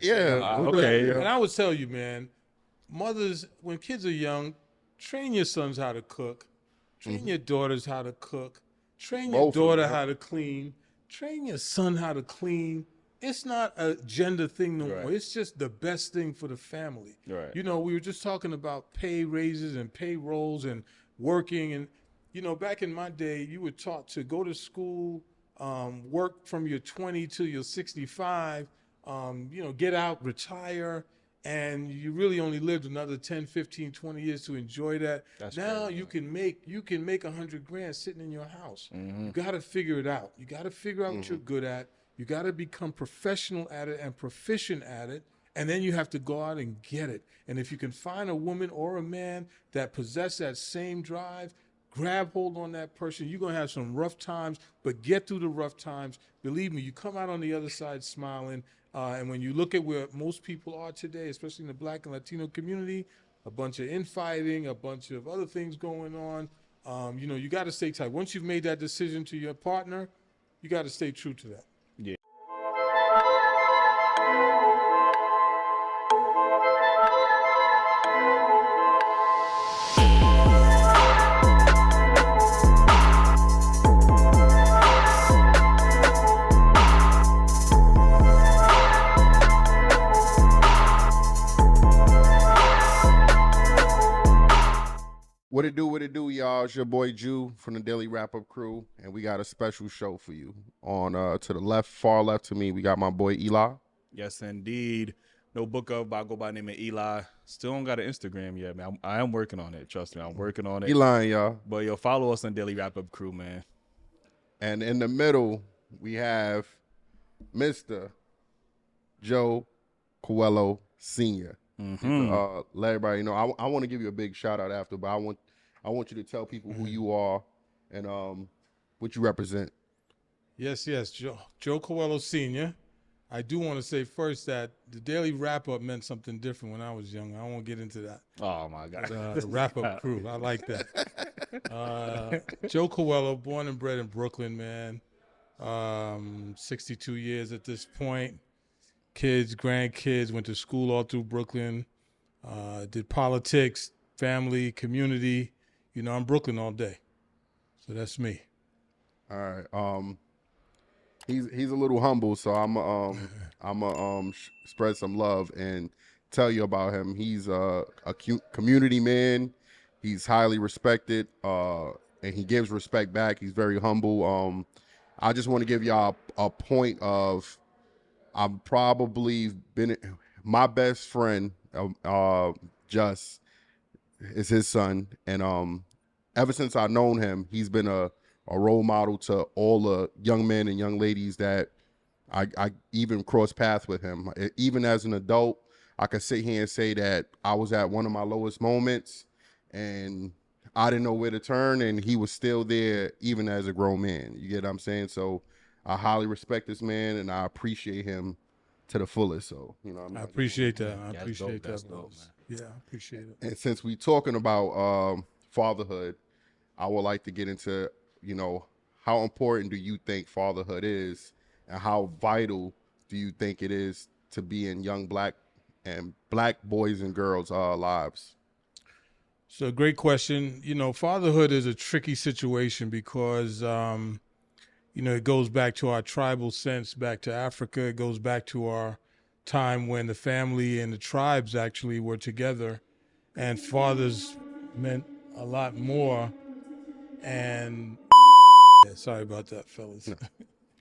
Yeah. Okay. And I would tell you, man, mothers, when kids are young, train your sons how to cook, train your daughters how to cook, train your daughter how to clean, train your son how to clean. It's not a gender thing no more. It's just the best thing for the family. Right. You know, we were just talking about pay raises and pay rolls and working. And, you know, back in my day, you were taught to go to school, work from your 20 till you're 65, you know, get out, retire. And you really only lived another 10, 15, 20 years to enjoy that. Now crazy, you can make $100,000 sitting in your house. You got to figure it out. You got to figure out what you're good at. You got to become professional at it and proficient at it. And then you have to go out and get it. And if you can find a woman or a man that possess that same drive, grab hold on that person. You're going to have some rough times, but get through the rough times. Believe me, you come out on the other side smiling. And when you look at where most people are today, especially in the Black and Latino community, a bunch of infighting, a bunch of other things going on, you know, you got to stay tight. Once you've made that decision to your partner, you got to stay true to that. Yeah. What it do, y'all? It's your boy Jew from the Daily Wrap-Up Crew, and we got a special show for you. On to the left, far left to me, we got my boy Eli. Yes, indeed. No book of, but I go by the name of Eli. Still don't got an Instagram yet, man. I am working on it. Trust me, I'm working on it. Eli, y'all. But yo, follow us on Daily Wrap-Up Crew, man. And in the middle, we have Mr. Joe Coelho Sr. Let everybody know. I want to give you a big shout out after, but I want you to tell people who you are and what you represent. Yes, Joe Coelho Sr. I do want to say first that the Daily Wrap-Up meant something different when I was young. I won't get into that. Oh, my God. The Wrap-Up Crew. I like that. Joe Coelho, born and bred in Brooklyn, man. 62 years at this point. Kids, grandkids, went to school all through Brooklyn. Did politics, family, community. You know, I'm Brooklyn all day. So that's me. All right. He's a little humble, so I'm spread some love and tell you about him. He's a community man. He's highly respected, and he gives respect back. He's very humble. I just want to give y'all a point of I've probably been my best friend. Just is his son, and ever since I've known him, he's been a role model to all the young men and young ladies that I even cross paths with him. Even as an adult, I could sit here and say that I was at one of my lowest moments and I didn't know where to turn, and he was still there even as a grown man. You get what I'm saying? So I highly respect this man, and I appreciate him to the fullest. So, you know, I appreciate that. I Yeah, appreciate that's that. dope, Yeah, I appreciate it. And since we talking about fatherhood, I would like to get into, you know, how important do you think fatherhood is, and how vital do you think it is to be in young black boys and girls' lives? So a great question. You know, fatherhood is a tricky situation because, you know, it goes back to our tribal sense, back to Africa. It goes back to our time when the family and the tribes actually were together, and fathers meant a lot more. And yeah, sorry about that, fellas.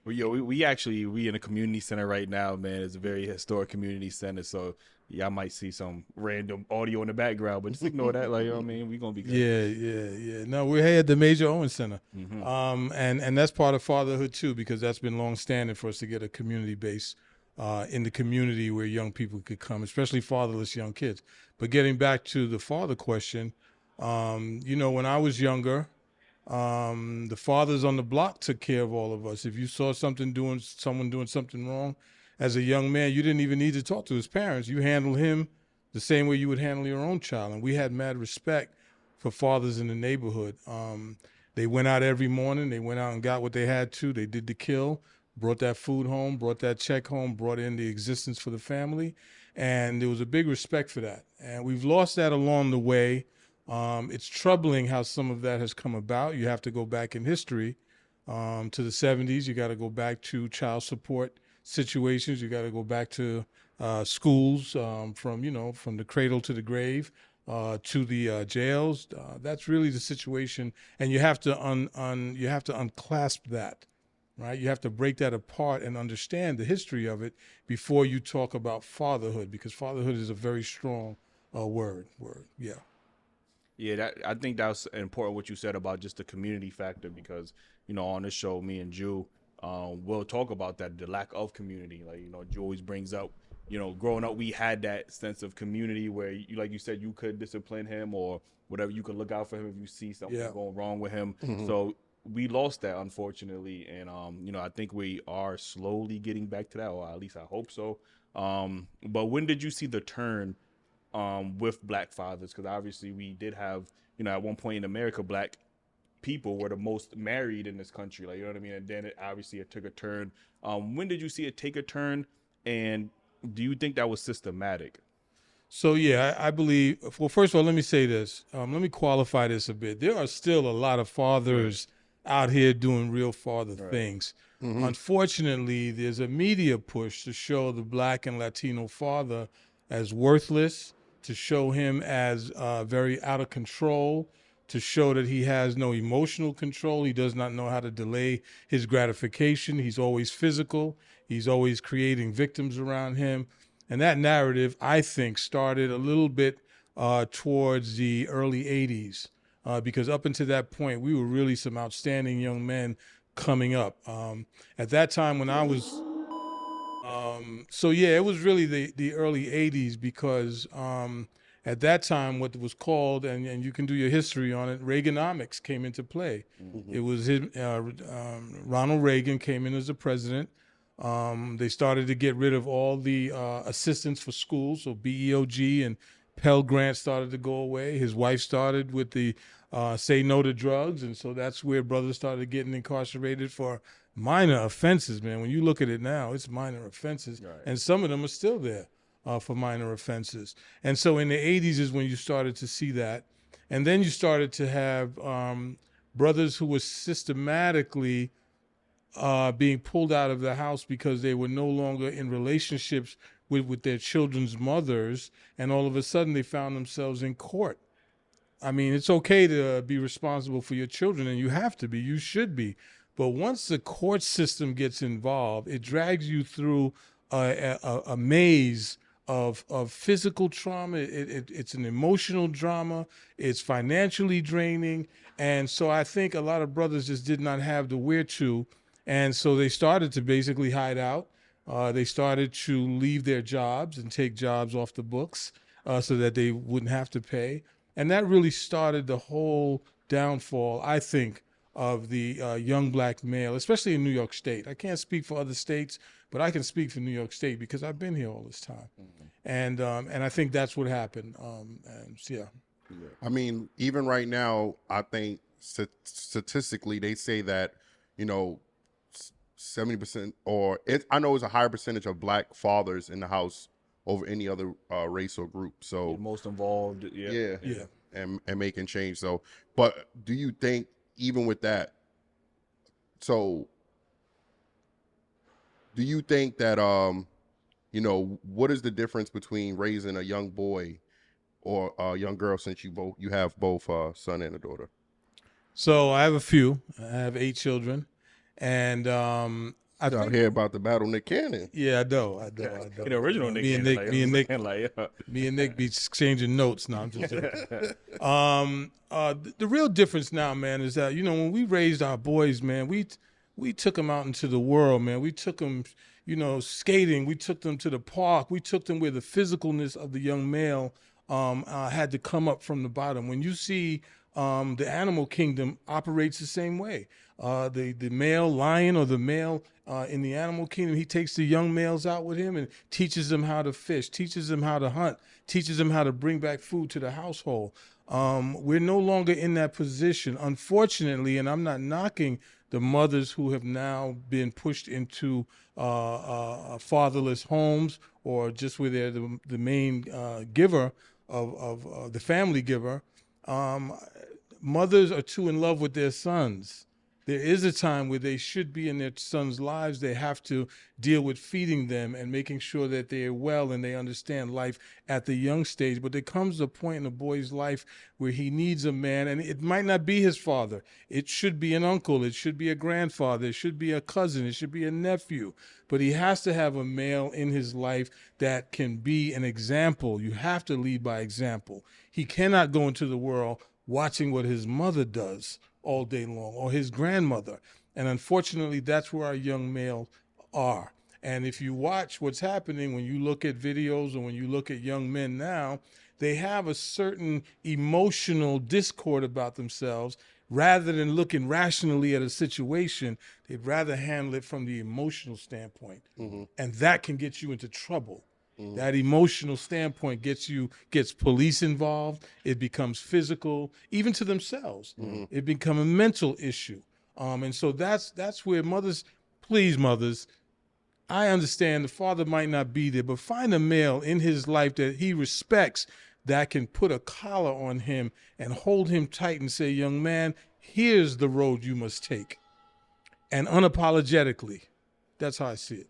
We actually in a community center right now, man. It's a very historic community center, so y'all might see some random audio in the background, but just ignore that. Like, you know what I mean? We're gonna be good. Yeah. No, we're here at the Major Owens Center. And that's part of fatherhood too, because that's been long standing for us to get a community base in the community where young people could come, especially fatherless young kids. But getting back to the father question, you know, when I was younger, the fathers on the block took care of all of us. If you saw someone doing something wrong as a young man, you didn't even need to talk to his parents. You handled him the same way you would handle your own child. And we had mad respect for fathers in the neighborhood. They went out every morning. They went out and got what they had to. They did the kill. brought that food home, brought that check home, brought in the existence for the family. And there was a big respect for that. And we've lost that along the way. It's troubling how some of that has come about. You have to go back in history to the 70s. You got to go back to child support situations. You got to go back to schools from the cradle to the grave to the jails. That's really the situation, and you have to unclasp that, right? You have to break that apart and understand the history of it before you talk about fatherhood, because fatherhood is a very strong word. Yeah. Yeah, I think that's important what you said about just the community factor, because on this show, me and Jew, we'll talk about that, the lack of community. Like Jew always brings up, growing up, we had that sense of community where, like you said, you could discipline him or whatever. You could look out for him if you see something going wrong with him. So we lost that, unfortunately, and I think we are slowly getting back to that, or at least I hope so. But when did you see the turn with black fathers? Because obviously we did have, at one point in America, black people were the most married in this country, like, you know what I mean? And then it took a turn. When did you see it take a turn, and do you think that was systematic? So yeah, I believe. Well, first of all, let me say this. Let me qualify this a bit. There are still a lot of fathers out here doing real father things. Unfortunately, there's a media push to show the black and Latino father as worthless, to show him as very out of control, to show that he has no emotional control. He does not know how to delay his gratification. He's always physical. He's always creating victims around him. And that narrative, I think, started a little bit towards the early 80s, because up until that point, we were really some outstanding young men coming up. At that time when I was... so yeah, it was really the early 80s, because at that time what was called, and you can do your history on it, Reaganomics came into play. It was Ronald Reagan came in as the president. They started to get rid of all the assistance for schools, so BEOG and Pell Grant started to go away. His wife started with the Say No to Drugs, and so that's where brothers started getting incarcerated for minor offenses, man. When you look at it now, it's minor offenses, and some of them are still there for minor offenses. And so in the 80s is when you started to see that. And then you started to have brothers who were systematically being pulled out of the house because they were no longer in relationships with their children's mothers, and all of a sudden they found themselves in court. I mean, it's okay to be responsible for your children, and you have to be, you should be. But once the court system gets involved, it drags you through a maze of physical trauma. It's an emotional drama. It's financially draining. And so I think a lot of brothers just did not have the where to. And so they started to basically hide out. They started to leave their jobs and take jobs off the books so that they wouldn't have to pay. And that really started the whole downfall, I think, of the young black male, especially in New York State. I can't speak for other states, but I can speak for New York State because I've been here all this time. And I think that's what happened. Yeah. I mean, even right now, I think statistically they say that, 70% I know it's a higher percentage of black fathers in the house over any other race or group. So most involved. Yeah. And making change. So, but do you think even with that, so do you think that, what is the difference between raising a young boy or a young girl, since you have both a son and a daughter? So I have a few. I have 8 children. And I out here about the battle Nick Cannon. Yeah, I know. The original Nick Cannon. Me and Nick be exchanging notes. No, I'm just joking. The real difference now, man, is that, when we raised our boys, man, we took them out into the world, man. We took them, skating. We took them to the park. We took them where the physicalness of the young male had to come up from the bottom. When you see the animal kingdom operates the same way. The male lion or the male in the animal kingdom, he takes the young males out with him and teaches them how to fish, teaches them how to hunt, teaches them how to bring back food to the household. We're no longer in that position, unfortunately, and I'm not knocking the mothers who have now been pushed into fatherless homes, or just where they're the main giver of the family giver. Um, Mothers are too in love with their sons. There is a time where they should be in their sons' lives. They have to deal with feeding them and making sure that they are well and they understand life at the young stage. But there comes a point in a boy's life where he needs a man, and it might not be his father. It should be an uncle. It should be a grandfather. It should be a cousin. It should be a nephew. But he has to have a male in his life that can be an example. You have to lead by example. He cannot go into the world watching what his mother does all day long, or his grandmother. And unfortunately, that's where our young males are. And if you watch what's happening, when you look at videos or when you look at young men now, they have a certain emotional discord about themselves. Rather than looking rationally at a situation, they'd rather handle it from the emotional standpoint. And that can get you into trouble. That emotional standpoint gets police involved. It becomes physical, even to themselves. It becomes a mental issue. And so that's where mothers, please mothers, I understand the father might not be there, but find a male in his life that he respects that can put a collar on him and hold him tight and say, young man, here's the road you must take. And unapologetically. That's how I see it.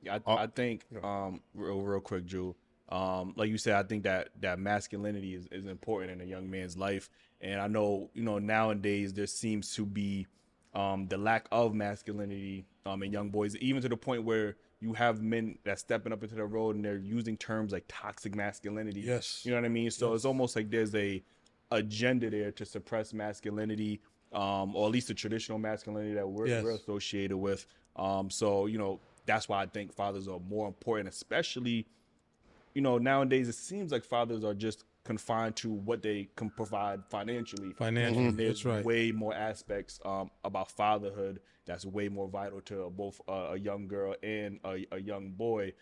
Yeah, I think real quick, Drew. Like you said, I think that masculinity is important in a young man's life. And I know, nowadays there seems to be the lack of masculinity in young boys, even to the point where you have men that stepping up into the road and they're using terms like toxic masculinity. Yes. You know what I mean? So it's almost like there's a agenda there to suppress masculinity, or at least the traditional masculinity that we're associated with. So, that's why I think fathers are more important, especially, nowadays it seems like fathers are just confined to what they can provide financially. There's That's right. way more aspects about fatherhood that's way more vital to both a young girl and a young boy.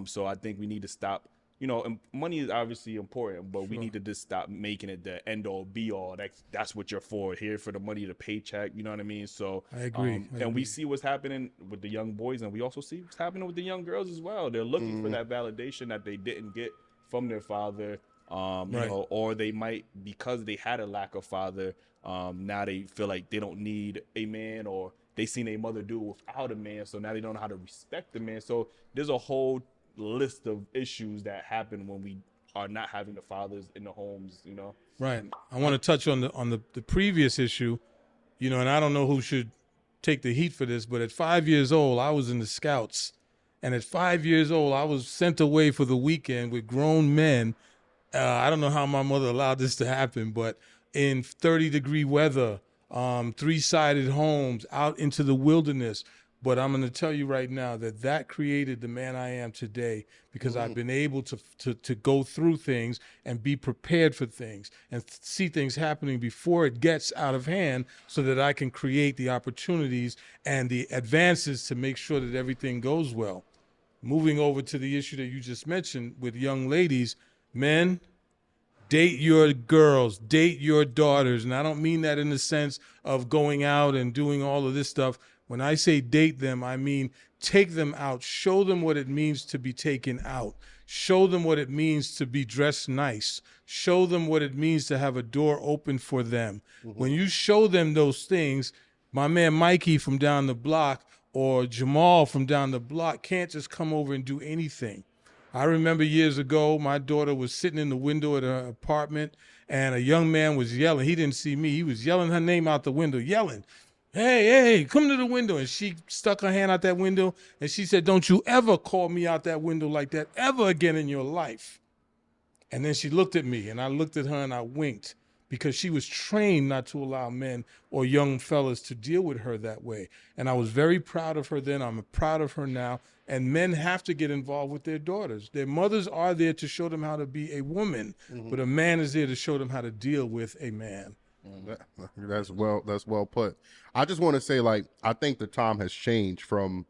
So I think we need to stop. And money is obviously important, but we need to just stop making it the end all be all. That's what you're for. Here for the money, the paycheck. You know what I mean? So I agree. And we see what's happening with the young boys, and we also see what's happening with the young girls as well. They're looking for that validation that they didn't get from their father, or they might, because they had a lack of father. Now they feel like they don't need a man, or they seen a mother do it without a man, so now they don't know how to respect the man. So there's a whole list of issues that happen when we are not having the fathers in the homes, Right. I want to touch on the previous issue, and I don't know who should take the heat for this, but at 5 years old, I was in the Scouts. And at 5 years old, I was sent away for the weekend with grown men. I don't know how my mother allowed this to happen, but in 30-degree weather, three-sided homes, out into the wilderness. But I'm going to tell you right now that created the man I am today, because I've been able to go through things and be prepared for things and see things happening before it gets out of hand, so that I can create the opportunities and the advances to make sure that everything goes well. Moving over to the issue that you just mentioned with young ladies, men, date your girls, date your daughters. And I don't mean that in the sense of going out and doing all of this stuff. When I say date them, I mean take them out. Show them what it means to be taken out. Show them what it means to be dressed nice. Show them what it means to have a door open for them. When you show them those things, my man Mikey from down the block or Jamal from down the block can't just come over and do anything. I remember years ago, my daughter was sitting in the window at her apartment, and a young man was yelling. He didn't see me. He was yelling her name out the window, yelling, hey, come to the window. And she stuck her hand out that window, and she said, don't you ever call me out that window like that ever again in your life. And then she looked at me, and I looked at her, and I winked, because she was trained not to allow men or young fellas to deal with her that way. And I was very proud of her then. I'm proud of her now. And men have to get involved with their daughters. Their mothers are there to show them how to be a woman, but a man is there to show them how to deal with a man. That's well put. I just want to say, I think the time has changed from,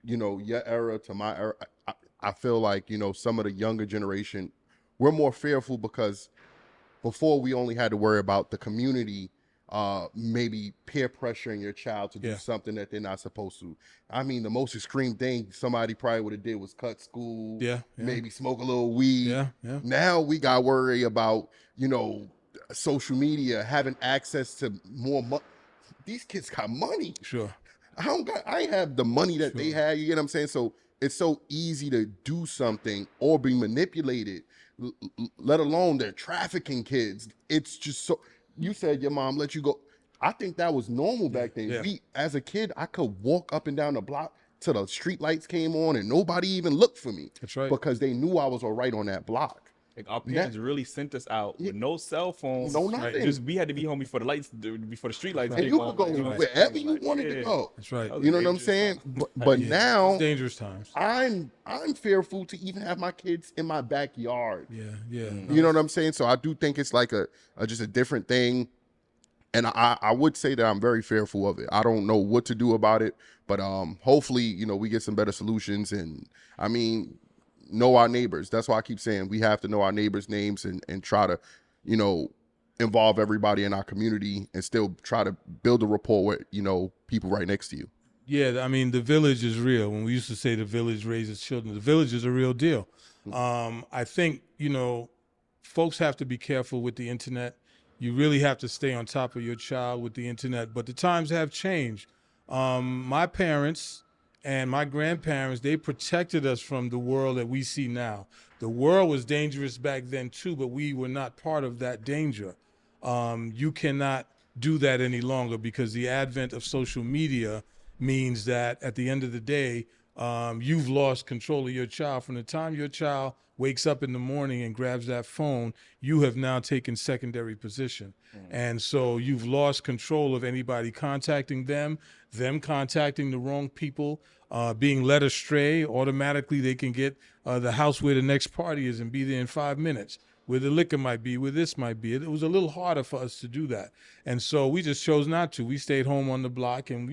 your era to my era. I feel like, some of the younger generation, we're more fearful, because before we only had to worry about the community maybe peer pressuring your child to do Yeah. something that they're not supposed to. I mean, the most extreme thing somebody probably would have did was cut school, Yeah. maybe smoke a little weed. Yeah. Yeah. Now we got to worry about, social media, having access to more money. These kids got money. Sure. I ain't have the money that they had. You get what I'm saying? So it's so easy to do something or be manipulated, let alone they're trafficking kids. It's just so. You said your mom let you go. I think that was normal back then. Yeah. As a kid, I could walk up and down the block till the street lights came on and nobody even looked for me. That's right. Because they knew I was all right on that block. Like our parents really sent us out with no cell phones. No nothing. Just we had to be home before the street lights. And you could go wherever you wanted to go. That's right. You know what I'm saying? But now, dangerous times. I'm fearful to even have my kids in my backyard. Yeah, yeah. You know what I'm saying? So I do think it's like just a different thing. And I would say that I'm very fearful of it. I don't know what to do about it, but hopefully, we get some better solutions. And I mean, know our neighbors. That's why I keep saying we have to know our neighbors' names and try to, involve everybody in our community and still try to build a rapport with, people right next to you. Yeah, I mean, the village is real. When we used to say the village raises children, the village is a real deal. I think, folks have to be careful with the internet. You really have to stay on top of your child with the internet. But the times have changed. My parents and my grandparents, they protected us from the world that we see now. The world was dangerous back then too, but we were not part of that danger. You cannot do that any longer because the advent of social media means that at the end of the day, you've lost control of your child. From the time your child wakes up in the morning and grabs that phone, you have now taken secondary position. And so you've lost control of anybody contacting them contacting the wrong people, being led astray. Automatically they can get the house where the next party is and be there in 5 minutes, where the liquor might be, where this might be. It was a little harder for us to do that. And so we just chose not to. We stayed home on the block and,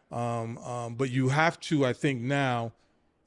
but you have to, I think now,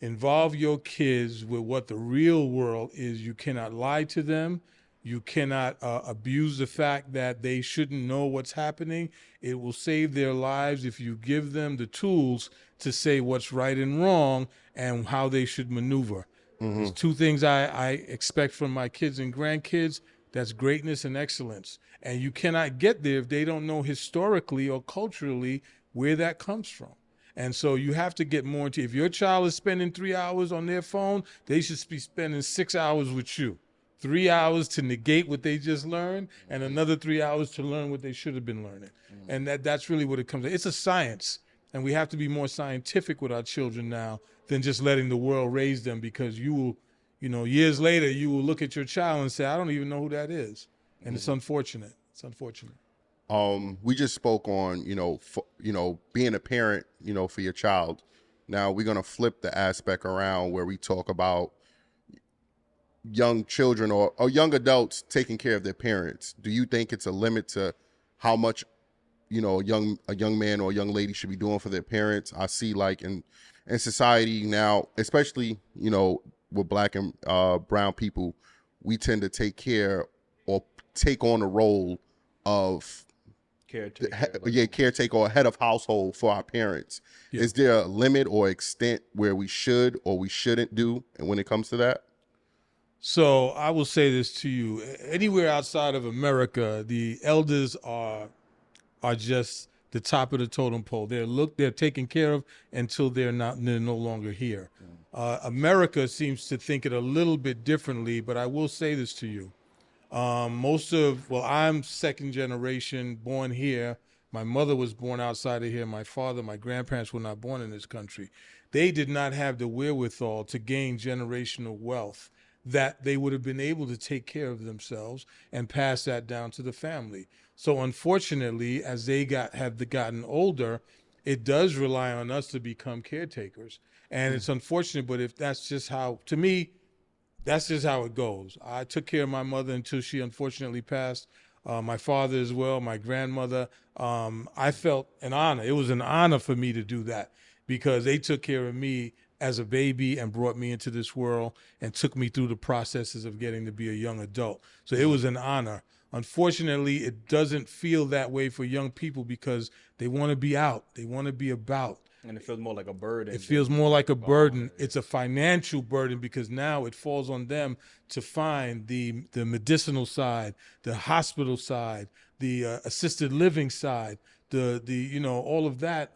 involve your kids with what the real world is. You cannot lie to them. You cannot abuse the fact that they shouldn't know what's happening. It will save their lives if you give them the tools to say what's right and wrong and how they should maneuver. There's two things I expect from my kids and grandkids. That's greatness and excellence. And you cannot get there if they don't know historically or culturally where that comes from. And so you have to get more into, if your child is spending 3 hours on their phone, they should be spending 6 hours with you. 3 hours to negate what they just learned and another 3 hours to learn what they should have been learning. And that's really what it comes to. It's a science, and we have to be more scientific with our children now than just letting the world raise them, because you will, years later, you will look at your child and say, I don't even know who that is. And it's unfortunate. It's unfortunate. We just spoke on, being a parent, for your child. Now we're going to flip the aspect around where we talk about young children or young adults taking care of their parents. Do you think it's a limit to how much, a young man or a young lady should be doing for their parents? I see like in society now, especially, with Black and brown people, we tend to take care or take on the role of caretaker or head of household for our parents. Yeah. Is there a limit or extent where we should or we shouldn't do, and when it comes to that? So I will say this to you: anywhere outside of America, the elders are just the top of the totem pole. They're taken care of until they're no longer here. America seems to think it a little bit differently, but I will say this to you: I'm second generation, born here. My mother was born outside of here. My father, my grandparents were not born in this country. They did not have the wherewithal to gain generational wealth that they would have been able to take care of themselves and pass that down to the family. So unfortunately, as they have gotten older, it does rely on us to become caretakers. And it's unfortunate, but if that's just how, to me, that's just how it goes. I took care of my mother until she unfortunately passed. My father as well, my grandmother. I felt an honor. It was an honor for me to do that because they took care of me as a baby and brought me into this world and took me through the processes of getting to be a young adult. So it was an honor. Unfortunately, it doesn't feel that way for young people because they want to be out. They want to be about. And it feels more like a burden. It feels more like a burden. It's a financial burden because now it falls on them to find the medicinal side, the hospital side, the assisted living side, the all of that.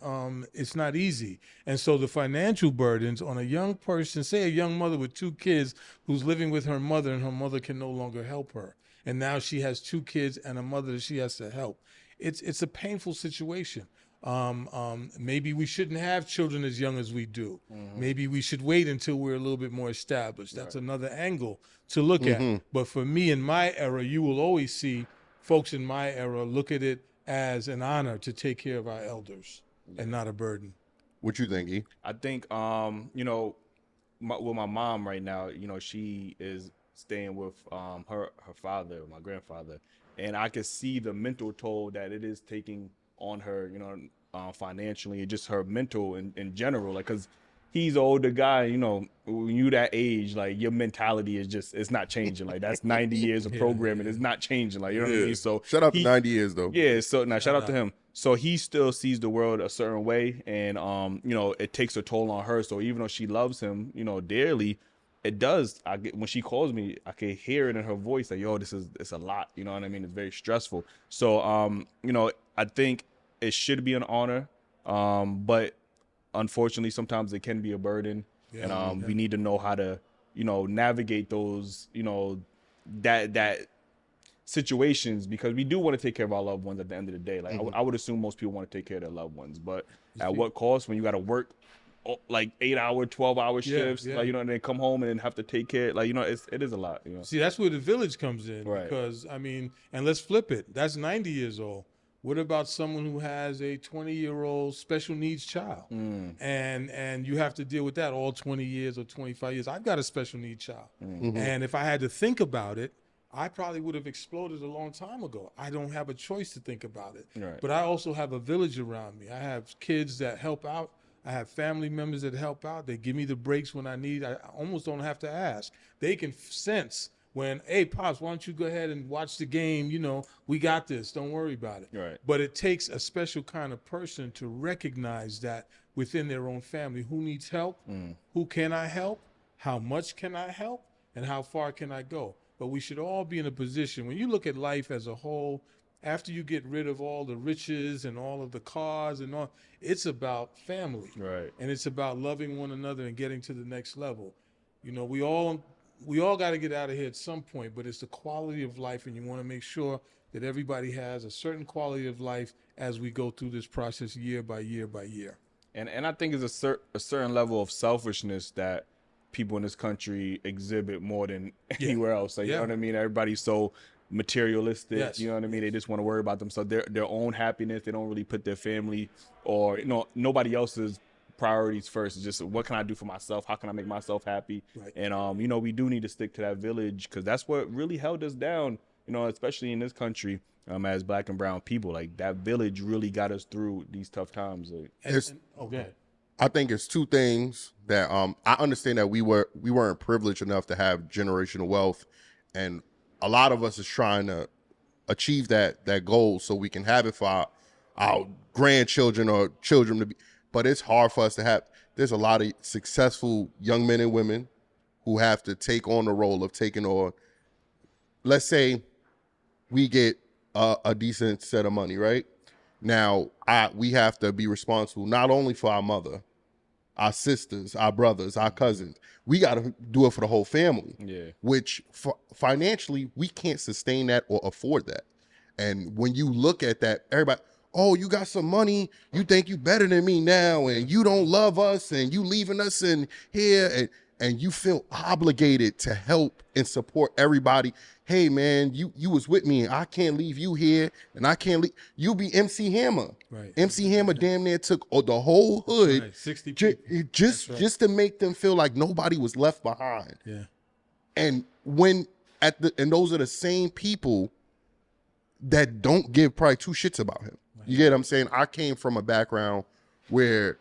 It's not easy, and so the financial burdens on a young person, say a young mother with 2 kids who's living with her mother, and her mother can no longer help her, and now she has 2 kids and a mother that she has to help. It's a painful situation. Maybe we shouldn't have children as young as we do. Maybe we should wait until we're a little bit more established. That's another angle to look at. But for me, in my era, you will always see folks in my era look at it as an honor to take care of our elders and not a burden. What you think, E? I think, with my mom right now, she is staying with her father, my grandfather, and I could see the mental toll that it is taking on her, financially, and just her mental in general, like, because he's an older guy, when you that age, like, your mentality is just, it's not changing. Like, that's 90 years of programming. It's not changing. Like, you know what I mean? So shout out to 90 years though. Yeah, so now shout out to him. So he still sees the world a certain way, and it takes a toll on her. So even though she loves him, dearly, it does. When she calls me, I can hear it in her voice, like, yo, it's a lot. You know what I mean? It's very stressful. So I think it should be an honor, but unfortunately, sometimes it can be a burden, and we need to know how to, navigate those, that situations, because we do want to take care of our loved ones at the end of the day. Like, I would assume most people want to take care of their loved ones, but at what cost? When you got to work like 8-hour, 12-hour shifts, like, and then come home and then have to take care, like, it is a lot. See, that's where the village comes in, Right. Because and let's flip it. That's 90 years old. What about someone who has a 20-year-old special needs child? And you have to deal with that all 20 years or 25 years. I've got a special needs child. And if I had to think about it, I probably would have exploded a long time ago. I don't have a choice to think about it. Right. But I also have a village around me. I have kids that help out. I have family members that help out. They give me the breaks when I need. I almost don't have to ask. They can sense when, hey, Pops, why don't you go ahead and watch the game? We got this. Don't worry about it. Right. But it takes a special kind of person to recognize that within their own family. Who needs help? Who can I help? How much can I help? And how far can I go? But we should all be in a position, when you look at life as a whole, after you get rid of all the riches and all of the cars and all, it's about family. Right. And it's about loving one another and getting to the next level. We all got to get out of here at some point, but it's the quality of life, and you want to make sure that everybody has a certain quality of life as we go through this process year by year by year. And I think it's a certain level of selfishness that people in this country exhibit more than anywhere else. Like, you know what I mean? Everybody's so materialistic. Yes. You know what I mean? They just want to worry about themselves, their own happiness. They don't really put their family or nobody else's priorities first. It's just, what can I do for myself? How can I make myself happy? Right. And we do need to stick to that village, because that's what really held us down. Especially in this country, as Black and brown people. Like, that village really got us through these tough times. Like, Okay. I think it's 2 things that I understand that we weren't privileged enough to have generational wealth, and a lot of us is trying to achieve that goal so we can have it for our grandchildren or children to be. But it's hard for us to have. There's a lot of successful young men and women who have to take on the role of taking on. Let's say we get a decent set of money, right? Now, we have to be responsible not only for our mother, our sisters, our brothers, our cousins. We got to do it for the whole family. Yeah. Which financially, we can't sustain that or afford that. And when you look at that, everybody, oh, you got some money, you think you better than me now, and you don't love us, and you leaving us in here, and you feel obligated to help and support everybody. Hey man, you was with me, and I can't leave you here, and I can't leave. You be MC Hammer. Right. MC Hammer damn near took the whole hood, Right. 60 people. just to make them feel like nobody was left behind. Yeah. And and those are the same people that don't give probably 2 shits about him. You get what I'm saying? I came from a background where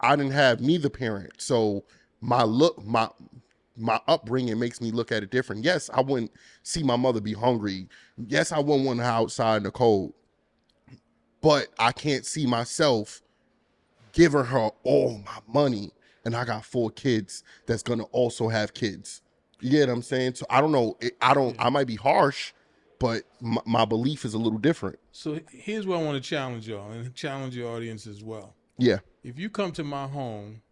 I didn't have neither parent. So my upbringing makes me look at it different. Yes, I wouldn't see my mother be hungry. Yes, I wouldn't want her outside in the cold. But I can't see myself giving her all my money, and I got 4 kids that's gonna also have kids. You get what I'm saying? So I don't know. I might be harsh, but my belief is a little different. So here's where I want to challenge y'all and challenge your audience as well. Yeah. If you come to my home,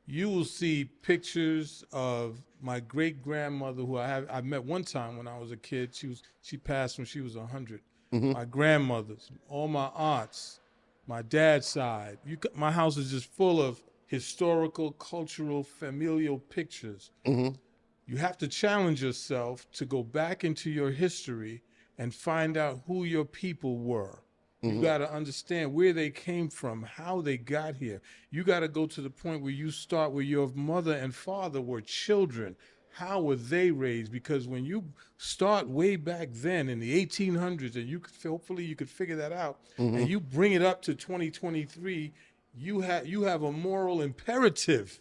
you will see pictures of my great grandmother, who I met one time when I was a kid. She passed when she was 100. My grandmothers, all my aunts, my dad's side. My house is just full of historical, cultural, familial pictures. You have to challenge yourself to go back into your history and find out who your people were. You got to understand where they came from, how they got here. You got to go to the point where you start where your mother and father were children. How were they raised? Because when you start way back then in the 1800s, and hopefully you could figure that out, and you bring it up to 2023, you have a moral imperative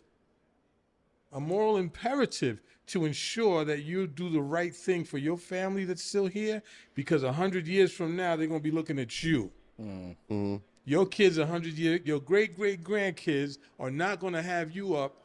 to ensure that you do the right thing for your family that's still here, because 100 years from now, they're going to be looking at you. Your kids, 100 years, your great-great-grandkids are not going to have you up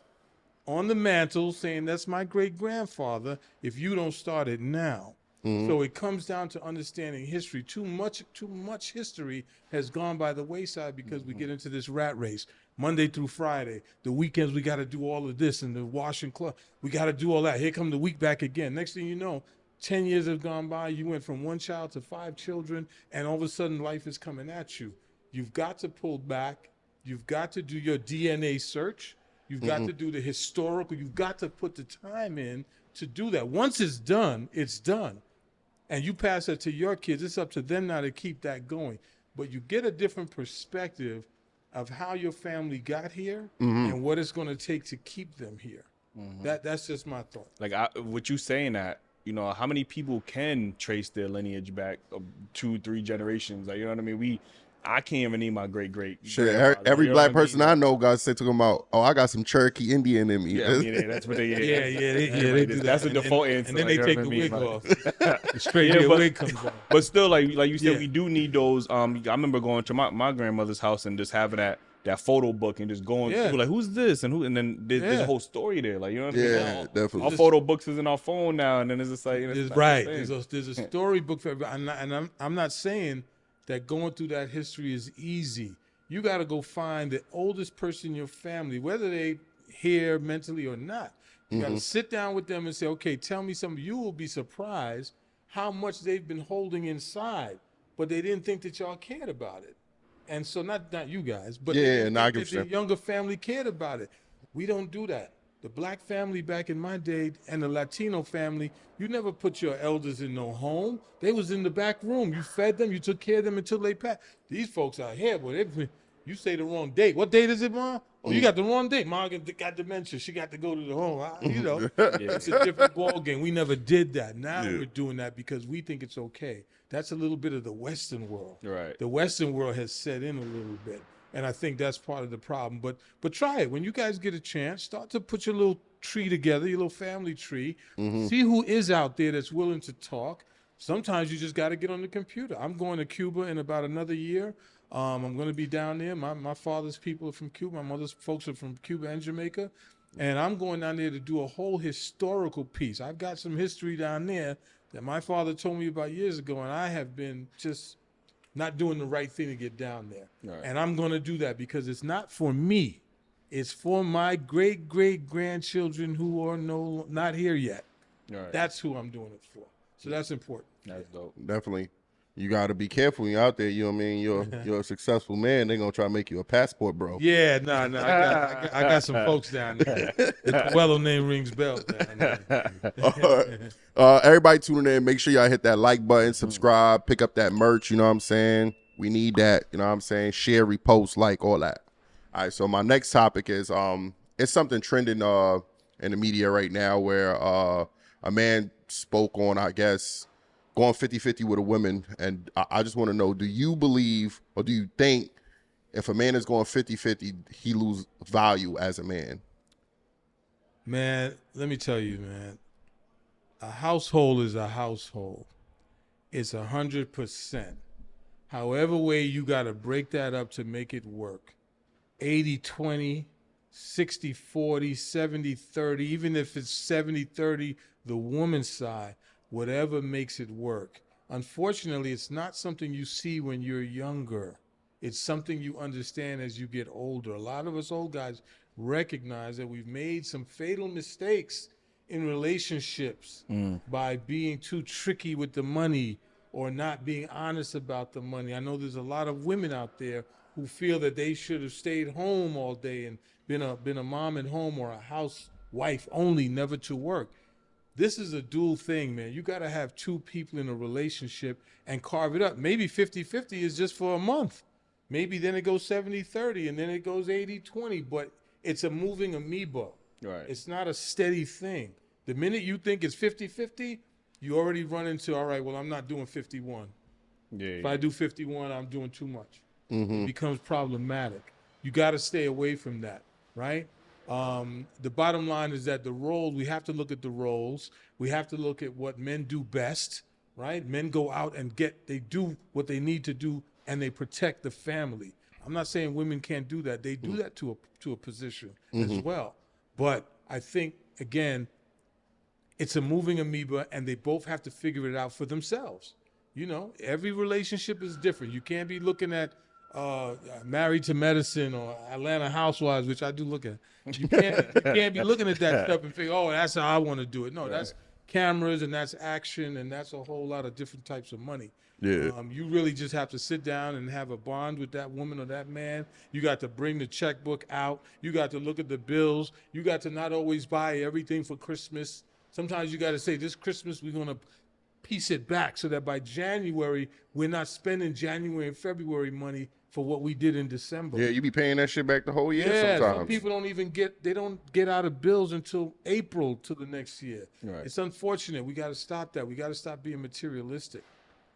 on the mantle saying, that's my great-grandfather, if you don't start it now. So it comes down to understanding history. Too much history has gone by the wayside because we get into this rat race. Monday through Friday, the weekends we got to do all of this, and the washing club, we got to do all that. Here come the week back again. Next thing you know, 10 years have gone by. You went from 1 child to 5 children, and all of a sudden life is coming at you. You've got to pull back. You've got to do your DNA search. You've got to do the historical. You've got to put the time in to do that. Once it's done, it's done. And you pass that to your kids. It's up to them now to keep that going. But you get a different perspective of how your family got here and what it's going to take to keep them here. That's just my thought. Like what you saying that, you know, how many people can trace their lineage back 2-3 generations? Like, you know what I mean? I can't even name my great. Shit, every black person I know got said to them about, oh, I got some Cherokee Indian in me. Yeah, I mean, that's what they. They do that. That's the default answer. And then they take the wig off. Straight Yeah, wig comes off. But still, like you said, we do need those. I remember going to my grandmother's house and just having that photo book and just going through, like, who's this and then there's a whole story there. Like, you know what I mean? Yeah, definitely. Our photo books is in our phone now, and then it's just like, right. There's a storybook for everybody, and I'm not saying that going through that history is easy. You got to go find the oldest person in your family, whether they here mentally or not. You got to sit down with them and say, okay, tell me something. You will be surprised how much they've been holding inside, but they didn't think that y'all cared about it. And so not you guys, but the younger family cared about it. We don't do that. The black family back in my day and the Latino family, you never put your elders in no home. They was in the back room. You fed them. You took care of them until they passed. These folks out here, boy, you say the wrong date. What date is it, Mom? Oh, you got the wrong date. Mom got dementia. She got to go to the home. You know, it's a different ball game. We never did that. Now we're doing that because we think it's okay. That's a little bit of the Western world. Right. The Western world has set in a little bit. And I think that's part of the problem. But try it. When you guys get a chance, start to put your little tree together, your little family tree. See who is out there that's willing to talk. Sometimes you just got to get on the computer. I'm going to Cuba in about another year. I'm going to be down there. My father's people are from Cuba. My mother's folks are from Cuba and Jamaica. And I'm going down there to do a whole historical piece. I've got some history down there that my father told me about years ago, and I have been just not doing the right thing to get down there. Right. And I'm going to do that because it's not for me. It's for my great-great-grandchildren who are not here yet. Right. That's who I'm doing it for. So that's important. That's dope. Definitely. You got to be careful when you're out there. You know what I mean? You're a successful man. They're going to try to make you a passport, bro. Yeah, no. I got some folks down there. The Wello name rings bells down there. Everybody tuning in, make sure y'all hit that like button, subscribe, pick up that merch. You know what I'm saying? We need that. You know what I'm saying? Share, repost, like, all that. All right, so my next topic is it's something trending in the media right now where a man spoke on, I guess, going 50-50 with a woman. And I just want to know, do you believe or do you think If a man is going 50-50, he lose value as a man. Man, let me tell you, man. A household is a household. It's 100%. However way you got to break that up to make it work. 80-20, 60-40, 70-30, even if it's 70-30, the woman's side, whatever makes it work. Unfortunately, it's not something you see when you're younger. It's something you understand as you get older. A lot of us old guys recognize that we've made some fatal mistakes in relationships by being too tricky with the money or not being honest about the money. I know there's a lot of women out there who feel that they should have stayed home all day and been a mom at home or a housewife only, never to work. This is a dual thing, man. You got to have two people in a relationship and carve it up. Maybe 50-50 is just for a month. Maybe then it goes 70-30 and then it goes 80-20, but it's a moving amoeba. Right. It's not a steady thing. The minute you think it's 50-50, you already run into, all right, well, I'm not doing 51. Yeah. If I do 51, I'm doing too much. It becomes problematic. You got to stay away from that, right? The bottom line is that the roles, we have to look at the roles. We have to look at what men do best, right? Men go out and they do what they need to do, and they protect the family. I'm not saying women can't do that. They do that to a position as well. But I think, again, it's a moving amoeba, and they both have to figure it out for themselves. You know, every relationship is different. You can't be looking at Married to Medicine or Atlanta Housewives, which I do look at. You can't be looking at that stuff and think, oh, that's how I want to do it. No, that's cameras and that's action and that's a whole lot of different types of money. Yeah. You really just have to sit down and have a bond with that woman or that man. You got to bring the checkbook out. You got to look at the bills. You got to not always buy everything for Christmas. Sometimes you got to say, this Christmas we're going to piece it back so that by January, we're not spending January and February money for what we did in December. Yeah, you be paying that shit back the whole year sometimes. Some people don't get out of bills until April to the next year. Right. It's unfortunate. We got to stop that. We got to stop being materialistic,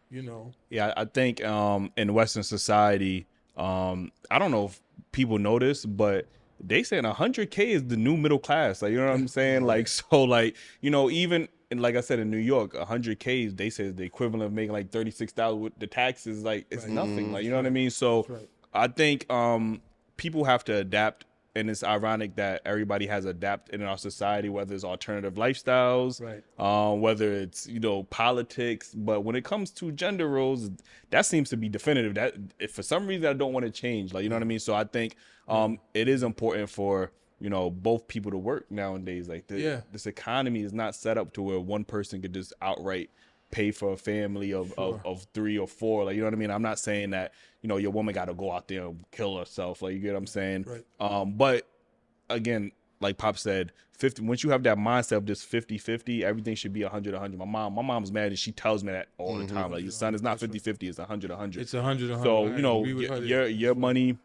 you know. Yeah, I think in Western society, I don't know if people notice, but they saying 100K is the new middle class. Like, you know what I'm saying? Like, so like, you know, even and like I said, in New York, 100K, they say is the equivalent of making like 36,000 with the taxes. Like, it's nothing. Like, you know what I mean? So I think people have to adapt. And it's ironic that everybody has adapted in our society, whether it's alternative lifestyles, whether it's, you know, politics. But when it comes to gender roles, that seems to be definitive. That if for some reason I don't want to change, like, you know what I mean? So I think it is important for, you know, both people to work nowadays. Like this economy is not set up to where one person could just outright pay for a family of 3 or 4. Like, you know what I mean? I'm not saying that, you know, your woman got to go out there and kill herself. Like, you get what I'm saying? Right. But again, like Pop said, 50. Once you have that mindset of just 50-50, everything should be 100-100. My mom's mad and she tells me that all the time. Like, your son is not 50-50, it's 100-100. It's 100-100. So, you know, your money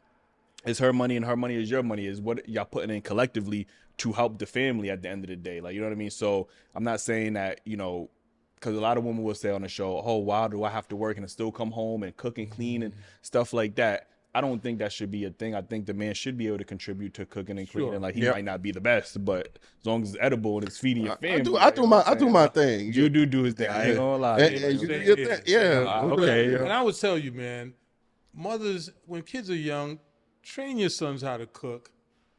is her money and her money is your money, is what y'all putting in collectively to help the family at the end of the day. Like, you know what I mean? So I'm not saying that, you know, because a lot of women will say on the show, oh, why do I have to work and still come home and cook and clean and stuff like that? I don't think that should be a thing. I think the man should be able to contribute to cooking and cleaning. Like, he might not be the best, but as long as it's edible and it's feeding your family. I do my thing. You do his thing. I ain't gonna lie. You do your thing. Yeah. Okay. And I would tell you, man, mothers, when kids are young, train your sons how to cook.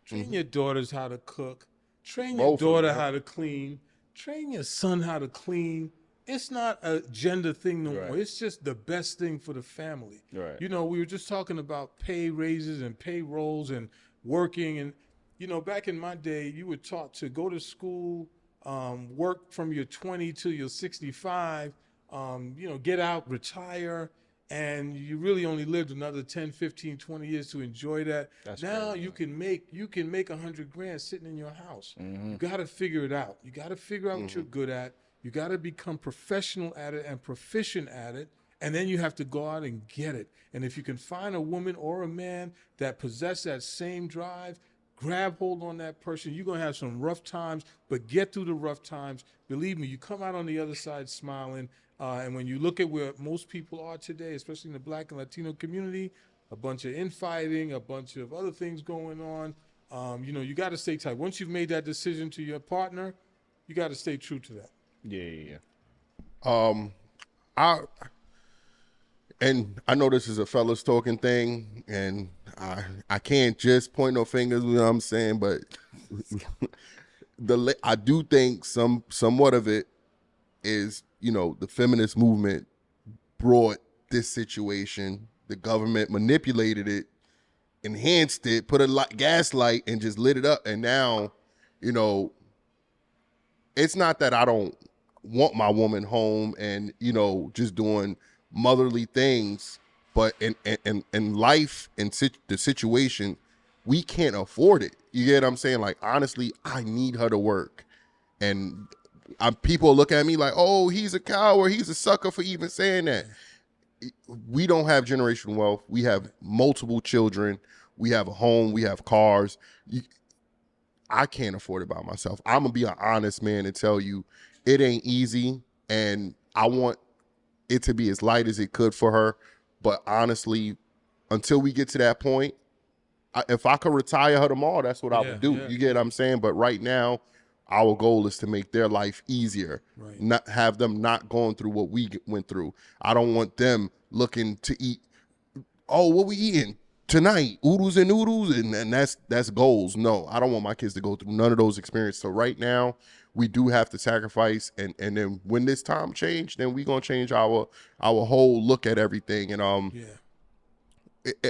Train your daughters how to cook. Train your daughter how to clean. Train your son how to clean. It's not a gender thing no more. It's just the best thing for the family. Right. You know, we were just talking about pay raises and payrolls and working. And, you know, back in my day, you were taught to go to school, work from your 20 till you're 65, you know, get out, retire. And you really only lived another 10, 15, 20 years to enjoy that. Now you can make $100,000 sitting in your house. You got to figure it out. You got to figure out what you're good at. You got to become professional at it and proficient at it, and then you have to go out and get it. And if you can find a woman or a man that possess that same drive, grab hold on that person. You're going to have some rough times, but get through the rough times. Believe me, you come out on the other side smiling. And when you look at where most people are today, especially in the Black and Latino community, a bunch of infighting, a bunch of other things going on. You got to stay tight. Once you've made that decision to your partner, you got to stay true to that. Yeah. I and I know this is a fellas talking thing, and I can't just point no fingers. You know what I'm saying, but I do think somewhat of it is, the feminist movement brought this situation. The government manipulated it, enhanced it, put a gaslight, and just lit it up. And now, it's not that I don't want my woman home and, just doing motherly things, but in life and the situation, we can't afford it. You get what I'm saying? Like, honestly, I need her to work. And people look at me like, oh, he's a coward. He's a sucker for even saying that. We don't have generational wealth. We have multiple children. We have a home. We have cars. I can't afford it by myself. I'm going to be an honest man and tell you it ain't easy. And I want it to be as light as it could for her. But honestly, until we get to that point, if I could retire her tomorrow, that's what I would do. You get what I'm saying? But right now, our goal is to make their life easier, not have them not going through what we went through. I don't want them looking to eat, oh, what we eating tonight? Oodles and noodles, and that's goals. No, I don't want my kids to go through none of those experiences. So right now, we do have to sacrifice, and then when this time change, then we gonna change our whole look at everything, and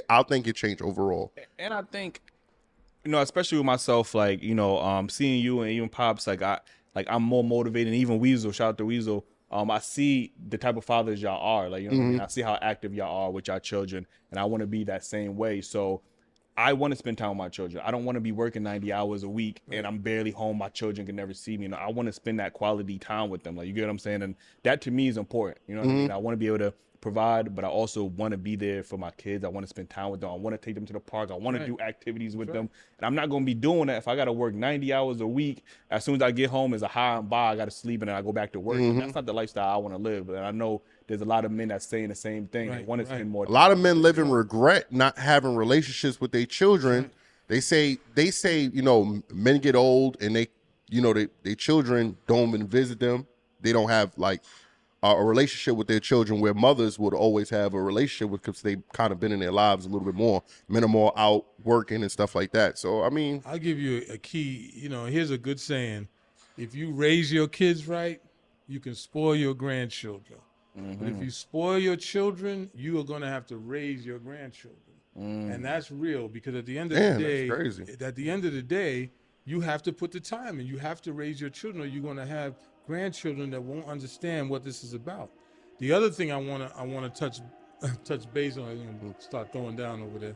I think it changed overall. And I think, especially with myself, like, seeing you and even Pops, I'm more motivated. And even Weasel, shout out to Weasel. I see the type of fathers y'all are. Like, what I mean? I see how active y'all are with y'all children, and I want to be that same way. So I want to spend time with my children. I don't want to be working 90 hours a week and I'm barely home. My children can never see me. I want to spend that quality time with them. Like, you get what I'm saying? And that to me is important. You know what I mean? I want to be able to provide, but I also want to be there for my kids. I want to spend time with them. I want to take them to the park. I want to do activities with them. And I'm not going to be doing that if I got to work 90 hours a week. As soon as I get home, it's a high and by. I got to sleep and then I go back to work. That's not the lifestyle I want to live. And I know there's a lot of men that's saying the same thing. They want to spend more time. A lot of men live in regret not having relationships with their children. They say, men get old and they children don't even visit them. They don't have like a relationship with their children, where mothers would always have a relationship with, because they've kind of been in their lives a little bit more. Men are more out working and stuff like that. So, I mean, I'll give you a key. Here's a good saying. If you raise your kids right, you can spoil your grandchildren. But if you spoil your children, you are going to have to raise your grandchildren. And that's real, because at the end of the day, you have to put the time in. You have to raise your children, or you're going to have grandchildren that won't understand what this is about. The other thing I want to touch base on, I'm going to start throwing down over there.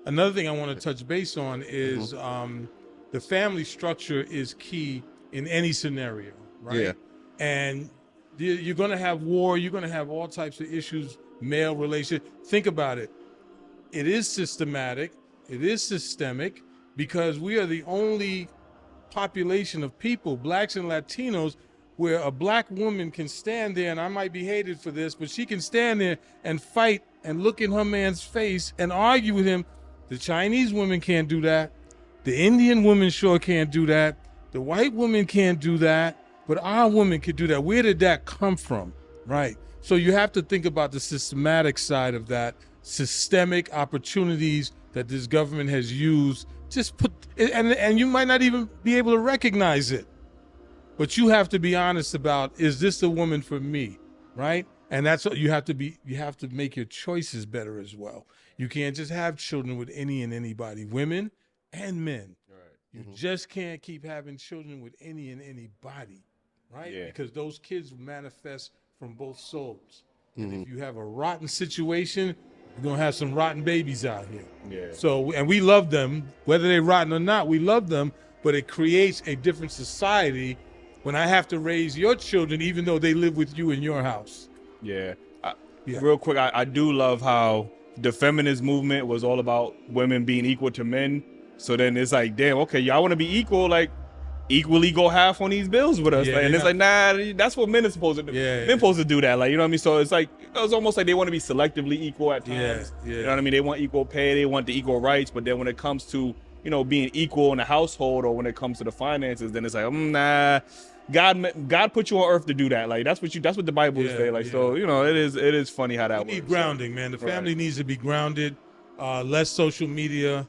Another thing I want to touch base on is the family structure is key in any scenario, right? Yeah. And you're going to have war. You're going to have all types of issues, male relation. Think about it. It is systematic. It is systemic, because we are the only population of people, blacks and Latinos, where a black woman can stand there, and I might be hated for this, but she can stand there and fight and look in her man's face and argue with him. The Chinese women can't do that. The Indian women sure can't do that. The white women can't do that, but our women can do that. Where did that come from, right? So you have to think about the systematic side of that, systemic opportunities that this government has used. Just put, and you might not even be able to recognize it. But you have to be honest about, is this the woman for me, right? And that's what you have to make your choices better as well. You can't just have children with any and anybody, women and men. Right. You just can't keep having children with any and anybody, right? Yeah. Because those kids manifest from both souls. And if you have a rotten situation, you're going to have some rotten babies out here. Yeah. So, and we love them, whether they're rotten or not, we love them, but it creates a different society when I have to raise your children, even though they live with you in your house. Yeah. Real quick, I do love how the feminist movement was all about women being equal to men. So then it's like, damn, okay, y'all want to be equal. Like, equally go half on these bills with us. Yeah, Like, and they're it's like, nah, that's what men are supposed to do. Yeah, Men supposed to do that. Like, you know what I mean? So it's like, it's almost like they want to be selectively equal at times. Yeah, yeah. You know what I mean? They want equal pay, they want the equal rights, but then when it comes to, you know, being equal in the household or when it comes to the finances, then it's like, nah, God put you on earth to do that. Like, that's what the Bible say. Like, so, you know, it is funny how that We need works. grounding, man. The family needs to be grounded. Less social media,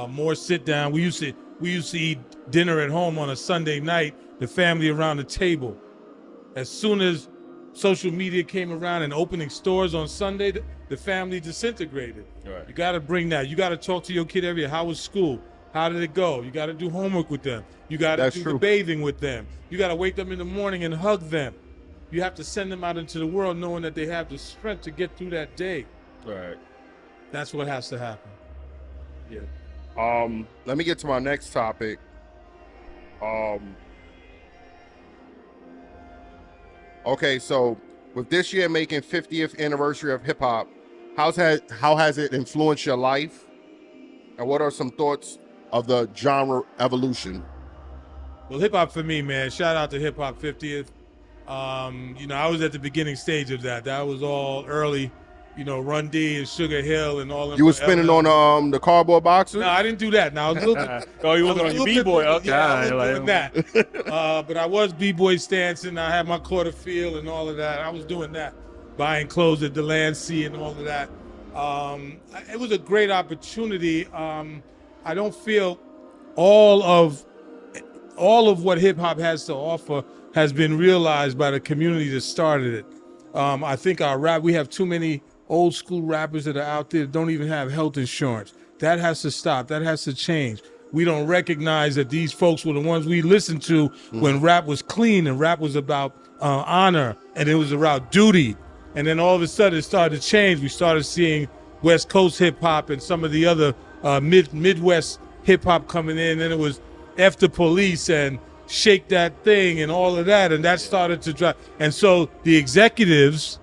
more sit down. We used to eat dinner at home on a Sunday night, the family around the table. As soon as social media came around and opening stores on Sunday, the family disintegrated. Right. You got to bring that. You got to talk to your kid every day. How was school? How did it go? You got to do homework with them. You got to do the bathing with them. You got to wake them in the morning and hug them. You have to send them out into the world knowing that they have the strength to get through that day. Right. That's what has to happen. Yeah. Let me get to my next topic. Okay, so with this year making 50th anniversary of hip hop, how has it influenced your life? And what are some thoughts of the genre evolution? Well, hip hop for me, man. Shout out to Hip Hop 50th. You know, I was at the beginning stage of that. That was all early. You know, Run D and Sugar Hill and all of them. You were spinning on the cardboard boxes? No, I didn't do that. Now I was a little bit, Oh, you wasn't on your B-boy? Okay. Yeah, I was doing that. But I was B-boy stancing. I had my quarter feel and all of that. I was doing that, buying clothes at Delancey and all of that. It was a great opportunity. I don't feel all of what hip hop has to offer has been realized by the community that started it. I think we have too many old school rappers that are out there that don't even have health insurance. That has to stop. That has to change. We don't recognize that these folks were the ones we listened to when rap was clean and rap was about honor and it was about duty. And then all of a sudden it started to change. We started seeing West Coast hip hop and some of the other Midwest hip hop coming in. And it was F the Police and Shake That Thing and all of that. And that started to drive. And so the executives,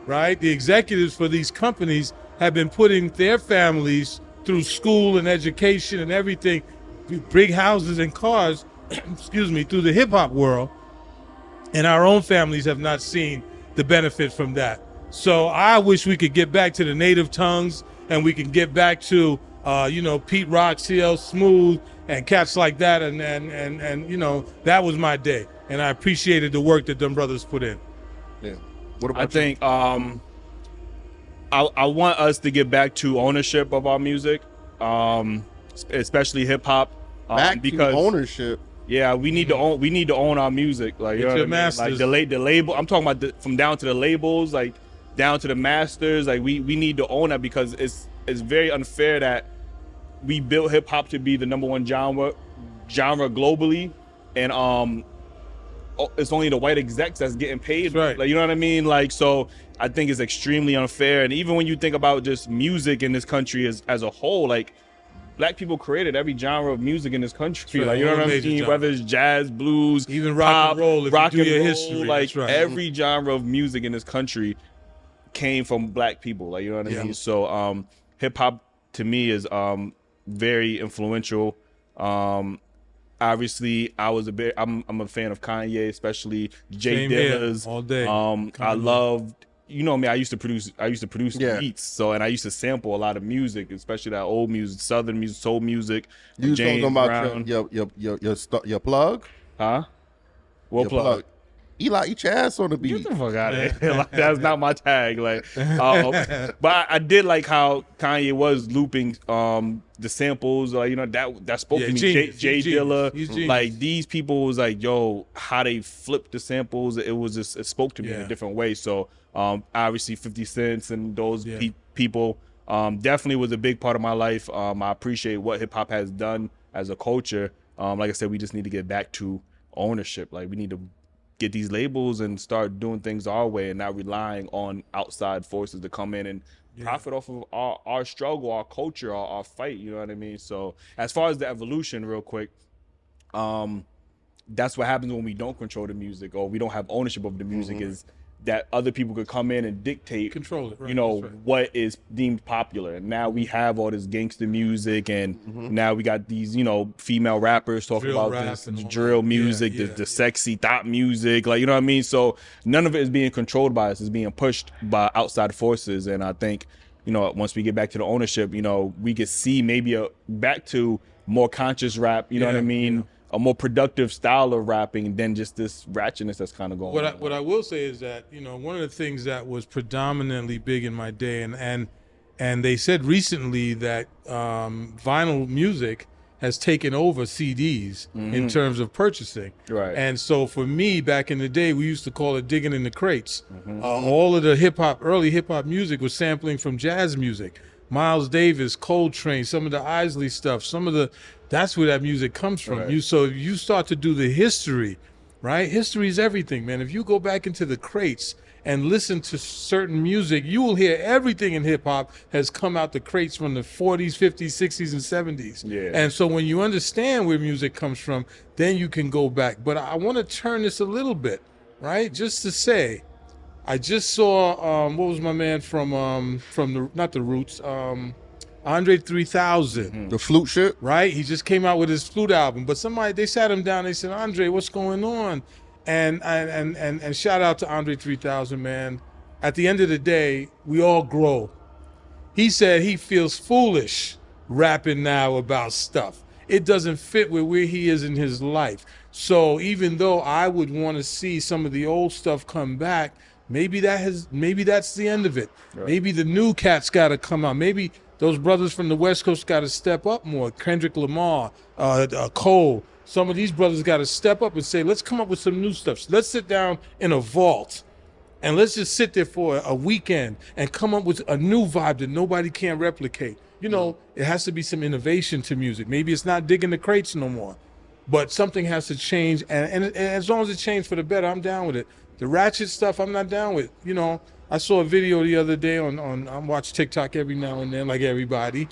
right? The executives for these companies have been putting their families through school and education and everything, big houses and cars, excuse me, through the hip hop world. And our own families have not seen the benefit from that. So I wish we could get back to the native tongues and we can get back to, you know, Pete Rock, CL Smooth and cats like that. And you know, that was my day. And I appreciated the work that them brothers put in. Yeah. What about I think I want us to get back to ownership of our music, especially hip hop. Back because to ownership. Yeah, we need to own our music. Like, you know what I mean? Masters. Like the label. I'm talking about from down to the labels, like down to the masters. Like we need to own that because it's very unfair that we built hip hop to be the #1 genre globally, and it's only the white execs that's getting paid. That's right. Like, you know what I mean? Like, so I think it's extremely unfair. And even when you think about just music in this country as a whole, like Black people created every genre of music in this country. Right. Like, you know what I mean? Genre. Whether it's jazz, blues, even rock pop, and roll, if rock you do and your roll, history. like That's right. every genre of music in this country came from Black people. Like, you know what I mean? So hip hop to me is very influential. Obviously, I'm a fan of Kanye, especially Jay Dilla's. All day. I loved, you know me, I used to produce Yeah. beats. So, and I used to sample a lot of music, especially that old music, Southern music, soul music. You James talking Brown. about your plug? Huh? What Your plug? Eli, eat your ass on the beat. Get the fuck out of here. Like, that's not my tag. Like, but I did like how Kanye was looping the samples. Like, you know, that spoke to me. Genius. Jay He's Dilla, genius. like these people was like, yo, how they flipped the samples. It was just, it spoke to me in a different way. So obviously 50 Cents and those people definitely was a big part of my life. I appreciate what hip hop has done as a culture. Like I said, we just need to get back to ownership. Like, we need to get these labels and start doing things our way and not relying on outside forces to come in and profit off of our struggle, our culture, our fight, you know what I mean? So as far as the evolution, real quick, that's what happens when we don't control the music or we don't have ownership of the music, is that other people could come in and dictate, Control it, right, you know, that's right. what is deemed popular. And now we have all this gangster music, and now we got these, you know, female rappers talking Drill about rap this and all drill that. music, Yeah, the yeah. sexy thought music, like, you know what I mean? So none of it is being controlled by us; it's being pushed by outside forces. And I think, you know, once we get back to the ownership, you know, we could see maybe back to more conscious rap. You know what I Yeah, mean? yeah. A more productive style of rapping than just this ratchetness that's kind of going on. What I will say is that, you know, one of the things that was predominantly big in my day, and they said recently that vinyl music has taken over CDs in terms of purchasing. Right. And so for me, back in the day, we used to call it digging in the crates. All of the early hip hop music was sampling from jazz music. Miles Davis, Coltrane, some of the Isley stuff, that's where that music comes from. Right. So you start to do the history, right? History is everything, man. If you go back into the crates and listen to certain music, you will hear everything in hip hop has come out the crates from the 40s, 50s, 60s, and 70s. Yeah. And so when you understand where music comes from, then you can go back. But I want to turn this a little bit, right? Just to say, I just saw what was my man from the not the Roots, Andre 3000. The flute shit. Right? He just came out with his flute album. But they sat him down. They said, Andre, what's going on? And shout out to Andre 3000, man. At the end of the day, we all grow. He said he feels foolish rapping now about stuff. It doesn't fit with where he is in his life. So even though I would want to see some of the old stuff come back, maybe that's the end of it. Right. Maybe the new cats got to come out. Maybe those brothers from the West Coast got to step up more. Kendrick Lamar, Cole. Some of these brothers got to step up and say, let's come up with some new stuff. So let's sit down in a vault and let's just sit there for a weekend and come up with a new vibe that nobody can replicate. You know, it has to be some innovation to music. Maybe it's not digging the crates no more, but something has to change. And as long as it changes for the better, I'm down with it. The ratchet stuff, I'm not down with. You know, I saw a video the other day I watch TikTok every now and then, like everybody,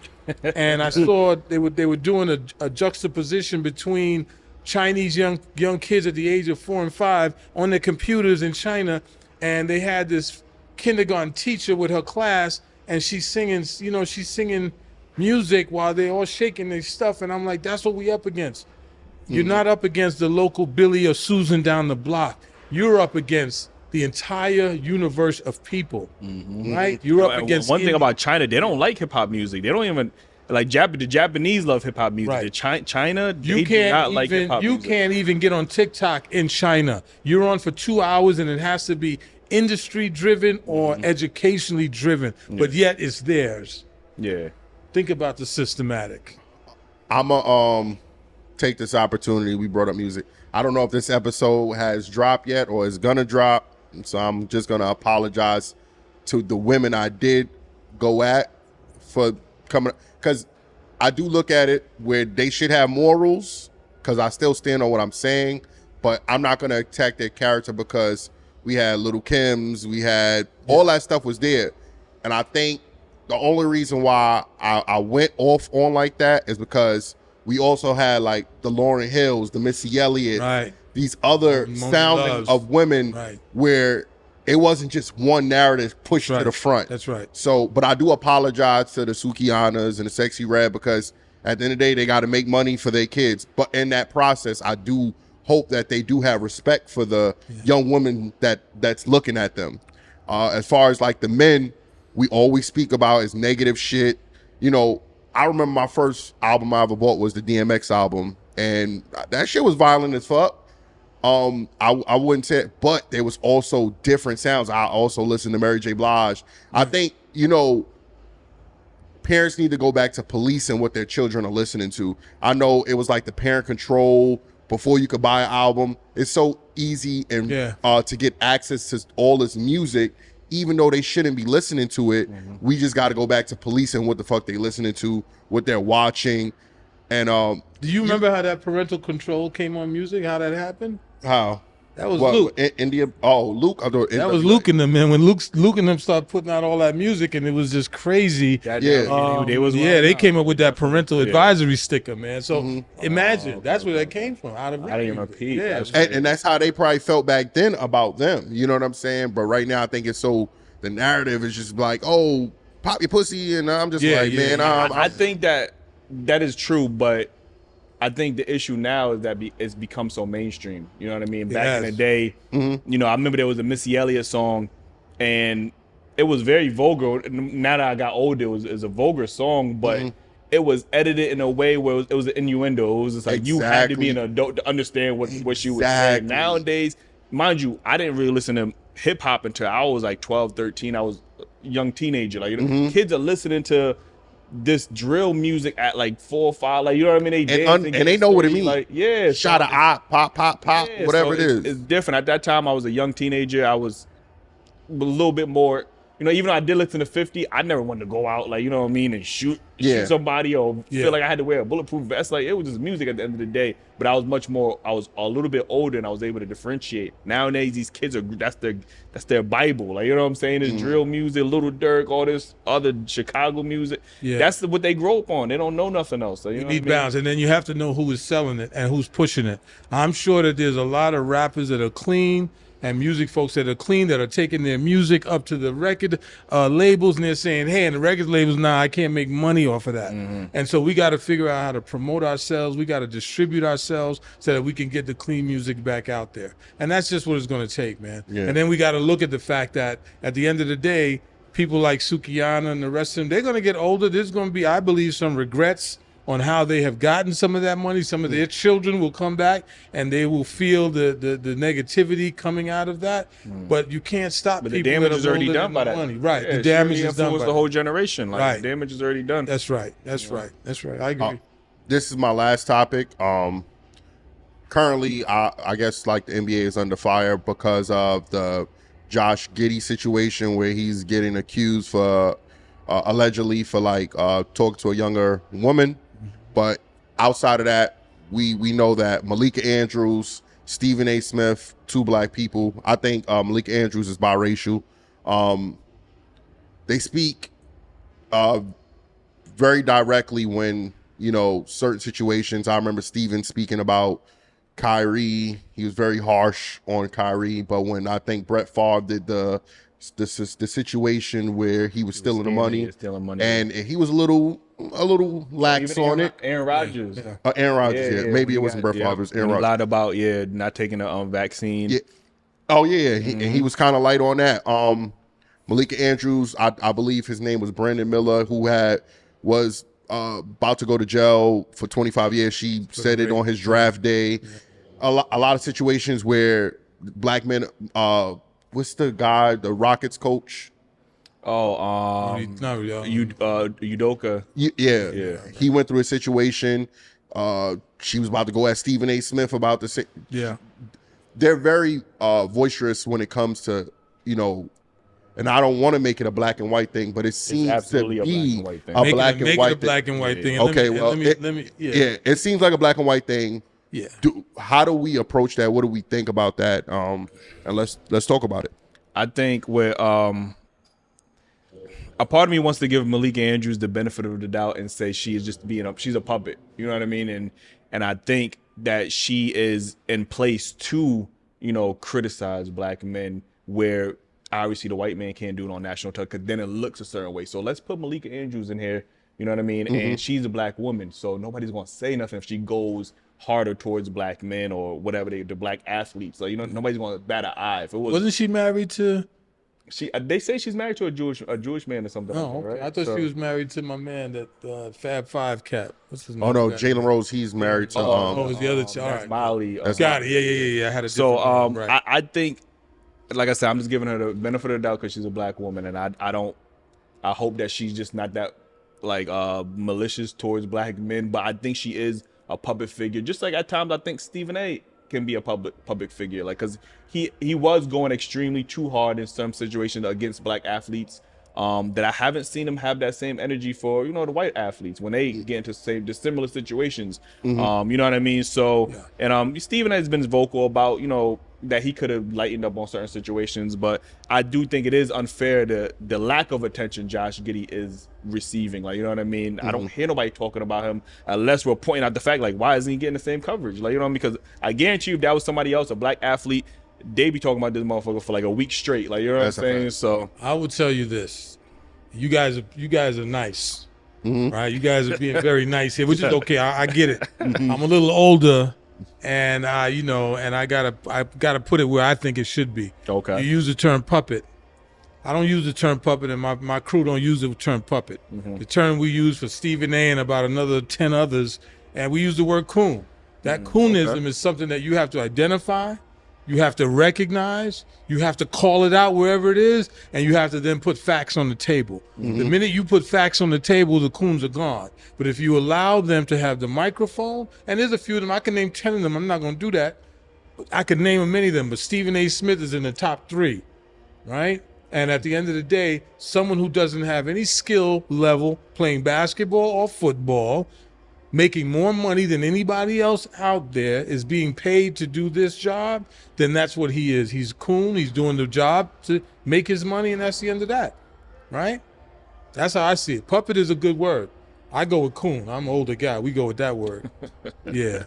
and I saw they were doing a juxtaposition between Chinese young kids at the age of 4 and 5 on their computers in China, and they had this kindergarten teacher with her class, and she's singing music while they're all shaking their stuff, and I'm like, that's what we up against. You're not up against the local Billy or Susan down the block. You're up against the entire universe of people, right? You're up against one thing about China, they don't like hip hop music. They don't even like the Japanese love hip hop music. Right. The China, You they do not like hip hop music. You can't even get on TikTok in China. You're on for 2 hours, and it has to be industry driven or educationally driven, but yet it's theirs. Yeah. Think about the systematic. I'ma take this opportunity. We brought up music. I don't know if this episode has dropped yet or is gonna drop, so I'm just gonna apologize to the women I did go at for coming, because I do look at it where they should have morals, because I still stand on what I'm saying, but I'm not gonna attack their character because we had Little Kims, we had all that stuff was there, and I think the only reason why I went off on like that is because we also had like the Lauryn Hills, the Missy Elliott, Right. these other Moni sounding Loves. of women, Right. where it wasn't just one narrative pushed to the front. That's right. So, but I do apologize to the Sukianas and the Sexy Red, because at the end of the day, they got to make money for their kids. But in that process, I do hope that they do have respect for the young women that's looking at them. As far as like the men, we always speak about is negative shit. You know, I remember my first album I ever bought was the DMX album, and that shit was violent as fuck. I wouldn't say it, but there was also different sounds. I also listened to Mary J. Blige. I think, you know, parents need to go back to policing what their children are listening to. I know it was like the parent control before you could buy an album. It's so easy and to get access to all this music, even though they shouldn't be listening to it. We just got to go back to policing what the fuck they listening to, what they're watching. And do you remember how that parental control came on music? How that happened? how? That was What Luke. India? Oh, Luke. I thought That was NWA. Luke and them, man. When Luke and them started putting out all that music, and it was just crazy. Yeah. They was Yeah, they wilding came out. up with that parental Yeah. advisory sticker, man. So Mm-hmm. imagine that's where that came from. Out of I didn't even peep. Yeah, That's And that's how they probably felt back then about them. You know what I'm saying? But right now, I think it's so the narrative is just like, oh, pop your pussy, and I'm just Yeah, like, yeah, man, yeah. I think that is true, but I think the issue now is that it's become so mainstream. You know what I mean? Back in the has. day, you know, I remember there was a Missy Elliott song, and it was very vulgar. Now that I got older, it was a vulgar song, but it was edited in a way where it was an innuendo. It was just like you had to be an adult to understand what she was saying. Exactly. Nowadays, mind you, I didn't really listen to hip hop until I was like 12, 13. I was a young teenager. Like kids are listening to this drill music at like 4 or 5, like, you know what I mean? They dancing, and they know what it sturdy, means. like, yeah, Shot a op, pop, pop, pop, yeah, whatever so it is. It's different. At that time, I was a young teenager. I was a little bit more, you know, even though I did listen to 50, I never wanted to go out, like, you know what I mean, and shoot somebody or feel like I had to wear a bulletproof vest. Like, it was just music at the end of the day. But I was a little bit older, and I was able to differentiate. Nowadays, these kids that's their Bible. Like, you know what I'm saying? It's drill music, Little Dirk, all this other Chicago music. Yeah. That's what they grow up on. They don't know nothing else. So, you know need what I mean? balance, and then you have to know who is selling it and who's pushing it. I'm sure that there's a lot of rappers that are clean and music folks that are clean that are taking their music up to the record labels, and they're saying, hey, and the record labels, nah, I can't make money off of that. And so we got to figure out how to promote ourselves. We got to distribute ourselves so that we can get the clean music back out there. And that's just what it's going to take, man. Yeah. And then we got to look at the fact that at the end of the day, people like Sukiyana and the rest of them, they're going to get older. There's going to be, I believe, some regrets on how they have gotten some of that money. Some of their children will come back and they will feel the negativity coming out of that. But you can't stop But people the damage that is are already older done than by the that. money. Right. Yeah, The damage she is done by the that. whole generation. Like, Right. the damage is already done. That's right. That's right. That's right. I agree. This is my last topic. Currently, I guess like the NBA is under fire because of the Josh Giddey situation where he's getting accused for allegedly for like talking to a younger woman. But outside of that, we know that Malika Andrews, Stephen A. Smith, 2 black people. I think Malika Andrews is biracial. They speak very directly when, you know, certain situations. I remember Stephen speaking about Kyrie. He was very harsh on Kyrie, but when I think Brett Favre did the situation where he was stealing the money, and he was a little lax on it. Aaron Rodgers. Aaron Rodgers, maybe it wasn't Brett Favre, it was Aaron He Rodgers. lied about not taking a vaccine. Yeah. Oh yeah, and he was kind of light on that. Malika Andrews, I believe his name was Brandon Miller, who was about to go to jail for 25 years. She said it on his draft day. A lot of situations where black men, what's the guy, the Rockets coach? Oh, Udoka. Yeah. He went through a situation. She was about to go at Stephen A. Smith about the same. Yeah. They're very boisterous when it comes to, you know, and I don't want to make it a black and white thing, but it seems to be a black and white thing. Black and white thing. Okay, Yeah, it seems like a black and white thing. Yeah. How do we approach that? What do we think about that? And let's talk about it. I think where a part of me wants to give Malika Andrews the benefit of the doubt and say she is just she's a puppet. You know what I mean? And I think that she is in place to, you know, criticize black men where obviously the white man can't do it on national television because then it looks a certain way. So let's put Malika Andrews in here, you know what I mean? And she's a black woman, so nobody's going to say nothing if she goes harder towards black men or whatever, the black athletes. So, you know, nobody's going to bat an eye. If it wasn't she married to? They say she's married to a Jewish man or something. Oh, okay. Right? I thought she was married to my man, that Fab Five cat. What's his name? Oh no, Jalen Rose. He's married to. It was the other child. All right. Molly. Got it. Yeah. I had a so right. I think, like I said, I'm just giving her the benefit of the doubt because she's a black woman, and I hope that she's just not that like malicious towards black men, but I think she is a public figure. Just like at times I think Stephen A. can be a public figure, like because he was going extremely too hard in some situations against black athletes. that I haven't seen him have that same energy for, the white athletes when they get into the similar situations. You know what I mean? So, and Stephen has been vocal about, that he could have lightened up on certain situations, but I do think it is unfair the lack of attention Josh Giddey is receiving. Like, you know what I mean? I don't hear nobody talking about him unless we're pointing out the fact, like, why isn't he getting the same coverage? Like, you know what I mean? Because I guarantee you if that was somebody else, a black athlete, they be talking about this motherfucker for like a week straight. Like, you know what I'm saying? So I will tell you this. You guys are nice. Right? You guys are being very nice here, which is okay. I get it. I'm a little older. And and I gotta put it where I think it should be. Okay. You use the term puppet. I don't use the term puppet, and my crew don't use the term puppet. The term we use for Stephen A. and about another 10 others, and we use the word coon. That coonism is something that you have to identify, you have to recognize, you have to call it out wherever it is, and you have to then put facts on the table. The minute you put facts on the table, the coons are gone. But if you allow them to have the microphone, and there's a few of them, I can name 10 of them, I'm not going to do that. I could name many of them, but Stephen A. Smith is in the top 3, right? And at the end of the day, someone who doesn't have any skill level playing basketball or football, making more money than anybody else out there, is being paid to do this job, then that's what he is. He's coon, he's doing the job to make his money, and that's the end of that, right? That's how I see it. Puppet is a good word. I go with coon. I'm an older guy. We go with that word. Yeah.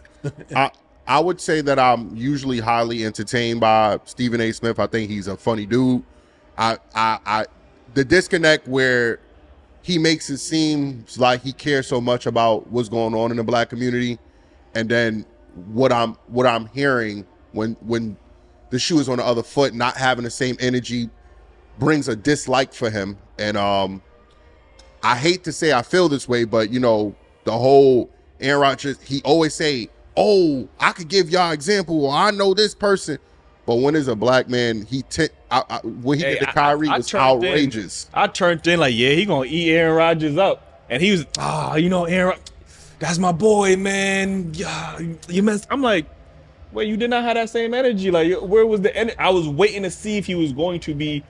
I would say that I'm usually highly entertained by Stephen A. Smith. I think he's a funny dude. The disconnect where he makes it seem like he cares so much about what's going on in the black community, and then what I'm hearing when the shoe is on the other foot, not having the same energy, brings a dislike for him. And I hate to say I feel this way, but the whole Aaron Rodgers, he always say, "Oh, I could give y'all example, or I know this person." But when there's a black man, when he did the Kyrie was outrageous. I turned in like, yeah, he gonna eat Aaron Rodgers up, and he was, Aaron, that's my boy, man. Yeah, you messed. I'm like, wait, you did not have that same energy. Like, where was the energy? I was waiting to see if he was going to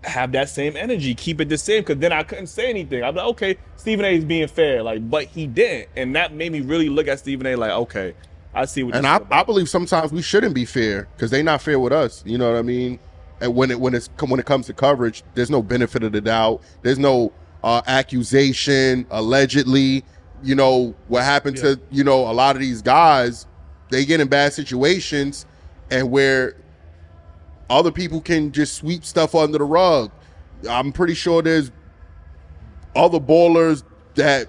have that same energy, keep it the same, because then I couldn't say anything. I'm like, okay, Stephen A. is being fair, like, but he didn't, and that made me really look at Stephen A. like, okay, I see what. And I believe sometimes we shouldn't be fair because they're not fair with us. You know what I mean? And when it comes to coverage, there's no benefit of the doubt. There's no accusation, allegedly. What happened to a lot of these guys? They get in bad situations, and where other people can just sweep stuff under the rug. I'm pretty sure there's other ballers that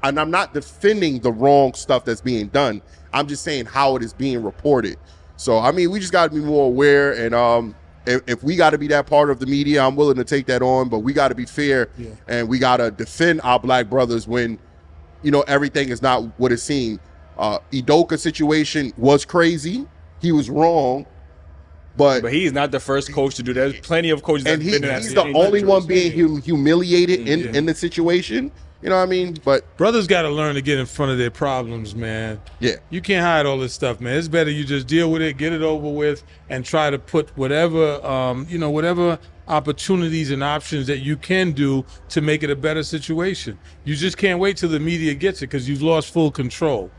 and I'm not defending the wrong stuff that's being done. I'm just saying how it is being reported. So, I mean, we just got to be more aware. And if we got to be that part of the media, I'm willing to take that on. But we got to be fair, and we got to defend our black brothers when, everything is not what it seemed. Udoka situation was crazy. He was wrong. But he's not the first coach to do that. There's plenty of coaches that have been in that situation. He's the only one being humiliated in the situation. You know what I mean? But brothers got to learn to get in front of their problems, man. Yeah. You can't hide all this stuff, man. It's better you just deal with it, get it over with, and try to put whatever, whatever opportunities and options that you can do to make it a better situation. You just can't wait till the media gets it because you've lost full control.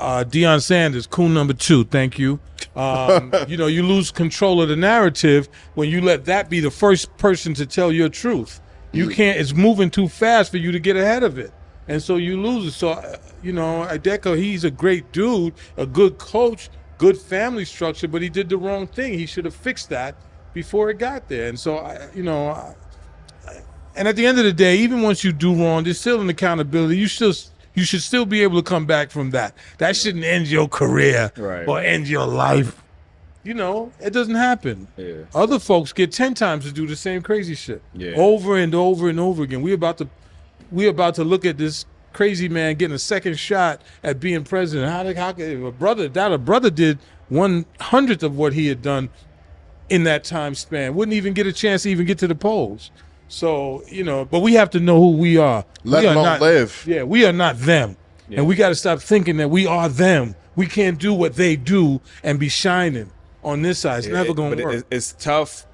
Deion Sanders, coon number 2, thank you. You lose control of the narrative when you let that be the first person to tell your truth. You can't, it's moving too fast for you to get ahead of it. And so you lose it. So, Ideko, he's a great dude, a good coach, good family structure, but he did the wrong thing. He should have fixed that before it got there. And so, and at the end of the day, even once you do wrong, there's still an accountability. You should still be able to come back from that. That shouldn't end your career or end your life. It doesn't happen. Yeah. Other folks get 10 times to do the same crazy shit over and over and over again. We're about to look at this crazy man getting a second shot at being president. How could a brother did 1/100th of what he had done in that time span? Wouldn't even get a chance to even get to the polls. So, but we have to know who we are. Let alone live. Yeah, we are not them. Yeah. And we got to stop thinking that we are them. We can't do what they do and be shining on this side. It's never going to work. It's tough,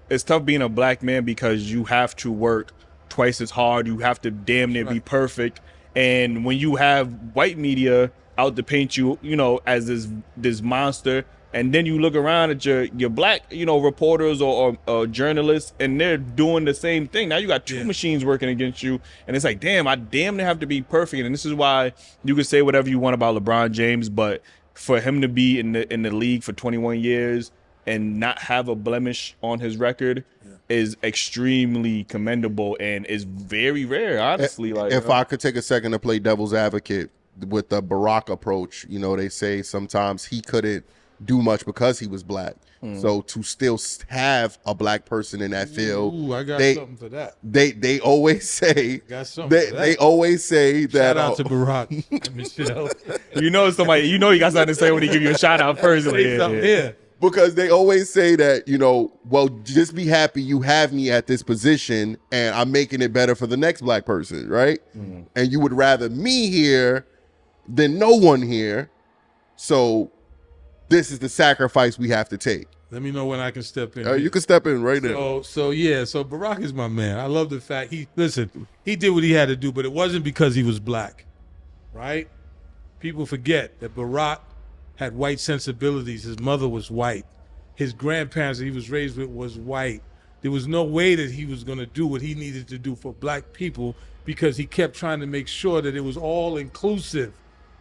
it's tough being a black man because you have to work twice as hard. You have to damn near be perfect. And when you have white media out to paint you, you know, as this monster, and then you look around at your black, you know, reporters or journalists, and they're doing the same thing. Now you got two machines working against you, and it's like, damn, I damn near have to be perfect. And this is why you can say whatever you want about LeBron James, but for him to be in the league for 21 years and not have a blemish on his record is extremely commendable and is very rare, honestly. Like, if I could take a second to play devil's advocate with the Barack approach, you know, they say sometimes he couldn't do much because he was black. So to still have a black person in that field, Ooh, I got something for that. They always say Got something for that. they always say that. Shout out to Barack and Michelle. you know somebody, you know you got something to say when he give you a shout out first. Like, Say something here. Because they always say that, you know, well, just be happy you have me at this position and I'm making it better for the next black person, right? And you would rather me here than no one here. So this is the sacrifice we have to take. Let me know when I can step in. You can step in right now. So Barack is my man. I love the fact he did what he had to do, but it wasn't because he was black, right? People forget that Barack had white sensibilities. His mother was white. His grandparents that he was raised with was white. There was no way that he was going to do what he needed to do for black people because he kept trying to make sure that it was all inclusive.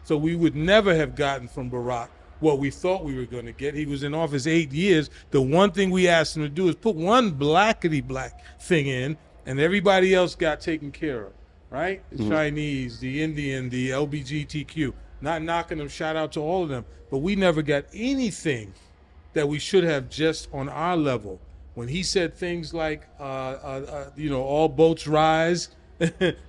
So we would never have gotten from Barack what we thought we were going to get. He was in office 8 years. The one thing we asked him to do is put one blackity black thing in, and everybody else got taken care of, right? The Chinese, the Indian, the LGBTQ. Not knocking them, shout out to all of them. But we never got anything that we should have just on our level. When he said things like, you know, all boats rise,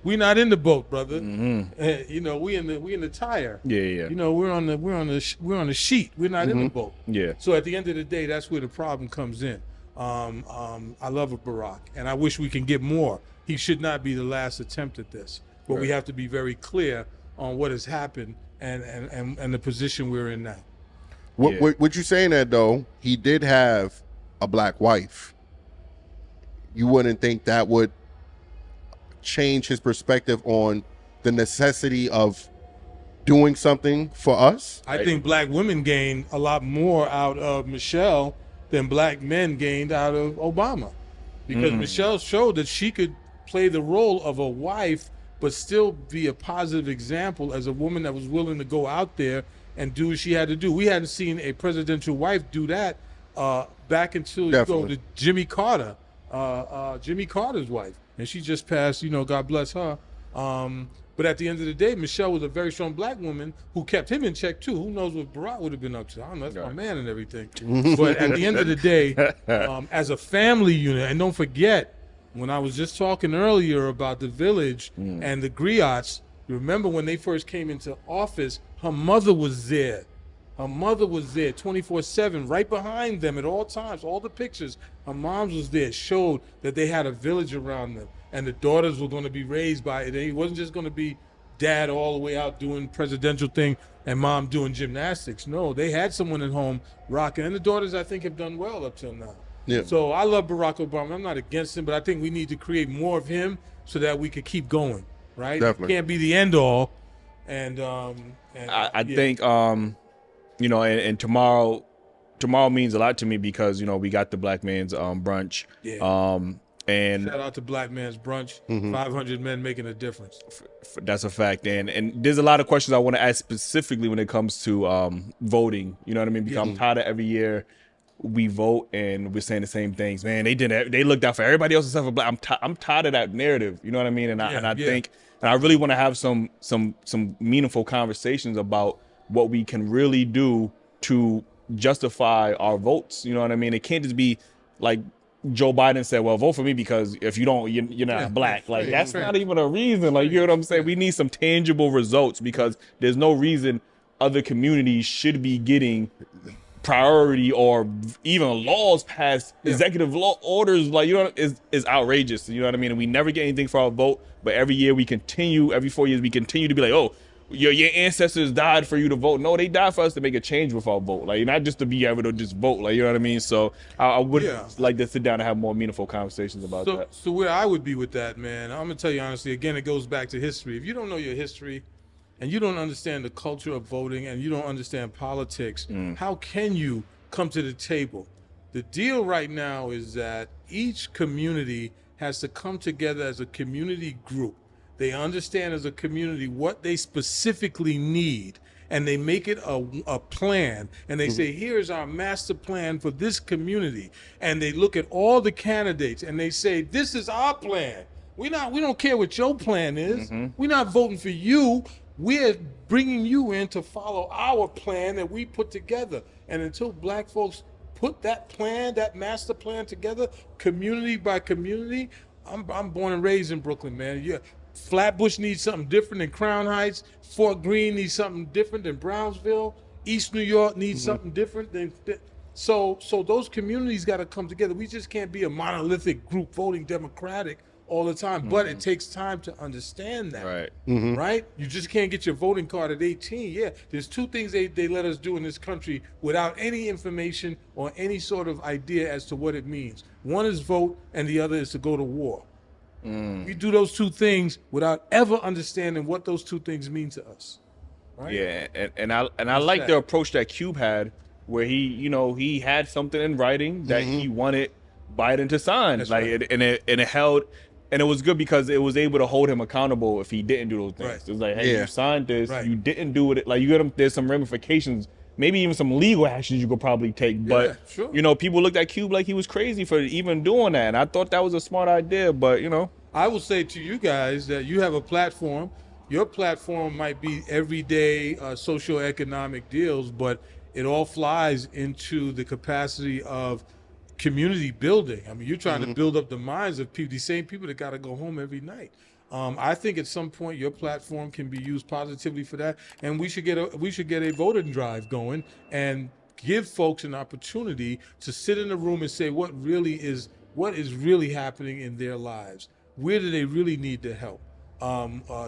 we not in the boat, brother. You know, we in the tire. Yeah. You know, we're on the sheet. We're not in the boat. Yeah. So at the end of the day, that's where the problem comes in. I love Barack, and I wish we can get more. He should not be the last attempt at this, but we have to be very clear on what has happened and the position we're in now. What you saying that though? He did have a black wife. You wouldn't think that would change his perspective on the necessity of doing something for us? I think black women gained a lot more out of Michelle than black men gained out of Obama, because Michelle showed that she could play the role of a wife but still be a positive example as a woman that was willing to go out there and do what she had to do. We hadn't seen a presidential wife do that back until you go to Jimmy Carter, Jimmy Carter's wife. And she just passed, you know, God bless her. But at the end of the day, Michelle was a very strong black woman who kept him in check too. Who knows what Barack would have been up to? I don't know, that's my man and everything. But at the end of the day, as a family unit, and don't forget, when I was just talking earlier about the village and the griots, you remember when they first came into office, her mother was there. Her mother was there 24/7, right behind them at all times. All the pictures, her mom was there, showed that they had a village around them, and the daughters were going to be raised by it. It wasn't just going to be dad all the way out doing presidential thing and mom doing gymnastics. No, they had someone at home rocking, and the daughters, I think, have done well up till now. Yeah. So I love Barack Obama. I'm not against him, but I think we need to create more of him so that we could keep going, right? Definitely. It can't be the end all. And I think you know, and tomorrow means a lot to me because, you know, we got the Black Man's brunch. And shout out to Black Man's Brunch. 500 men making a difference. That's a fact. And there's a lot of questions I want to ask specifically when it comes to voting. You know what I mean? Because I'm tired of every year we vote and we're saying the same things. Man, they looked out for everybody else except for black. I'm tired of that narrative. You know what I mean? And I think, and I really want to have some meaningful conversations about what we can really do to justify our votes. You know what I mean? It can't just be like Joe Biden said, well, vote for me because if you don't, you're not black. Like, that's not even a reason. Like, you know what I'm saying? We need some tangible results because there's no reason other communities should be getting priority or even laws passed, executive law orders. Like, you know, is outrageous. You know what I mean? And we never get anything for our vote. But every year every 4 years, we continue to be like, oh, your ancestors died for you to vote. No, they died for us to make a change with our vote. Like, not just to be able to just vote. Like, you know what I mean? So I would like to sit down and have more meaningful conversations about that. So where I would be with that, man, I'm gonna tell you honestly. Again, it goes back to history. If you don't know your history, and you don't understand the culture of voting, and you don't understand politics, how can you come to the table? The deal right now is that each community has to come together as a community group. They understand as a community what they specifically need, and they make it a plan, and they say, here's our master plan for this community. And they look at all the candidates and they say, this is our plan. We don't care what your plan is. We're not voting for you. We're bringing you in to follow our plan that we put together. And until black folks put that plan, that master plan together, community by community, I'm born and raised in Brooklyn, man. Yeah, Flatbush needs something different than Crown Heights. Fort Greene needs something different than Brownsville. East New York needs something different than. So those communities got to come together. We just can't be a monolithic group voting Democratic all the time. But it takes time to understand that. Right. Right? You just can't get your voting card at 18. Yeah, there's two things they let us do in this country without any information or any sort of idea as to what it means. One is vote, and the other is to go to war. We do those two things without ever understanding what those two things mean to us. Right? Yeah, and I like the approach that Cube had, where he had something in writing that he wanted Biden to sign. That's like right. it held, and it was good because it was able to hold him accountable if he didn't do those things. Right. It was like, hey, you signed this, Right. you didn't do it. Like, you got him. There's some ramifications, maybe even some legal actions you could probably take. But sure. people looked at Cube like he was crazy for even doing that, and I thought that was a smart idea. But I will say to you guys that you have a platform. Your platform might be everyday socioeconomic deals, but it all flies into the capacity of community building. I mean, you're trying to build up the minds of people, the same people that got to go home every night. I think at some point your platform can be used positively for that, and we should get a voting drive going and give folks an opportunity to sit in a room and say what is really happening in their lives. Where do they really need the help?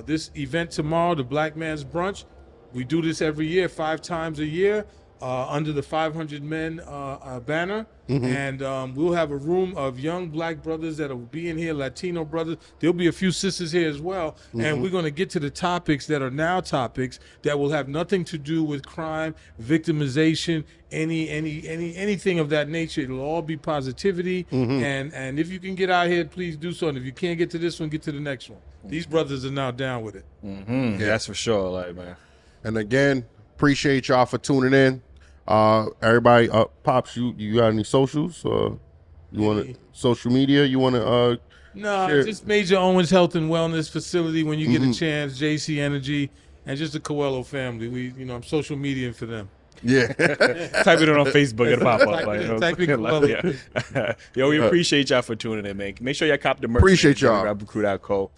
This event tomorrow, the Black Man's Brunch, we do this every year, 5 times a year, under the 500 Men banner. And we'll have a room of young black brothers that will be in here, Latino brothers. There'll be a few sisters here as well. And we're going to get to the topics that are now topics that will have nothing to do with crime, victimization, anything of that nature. It'll all be positivity. And if you can get out here, please do so. And if you can't get to this one, get to the next one. These brothers are now down with it. Yeah, that's for sure. Like, man. And again, appreciate y'all for tuning in. Everybody, Pops, you got any socials? You want social media? You want to? No, share? just Major Owens Health and Wellness Facility when you get a chance. JC Energy and just the Coelho family. I'm social media for them. Yeah. Type it in on Facebook, it'll pop up. Type in Coelho. Yo, we appreciate y'all for tuning in, man. Make sure y'all cop the merch. Appreciate y'all. Dailyrapupcrew.co.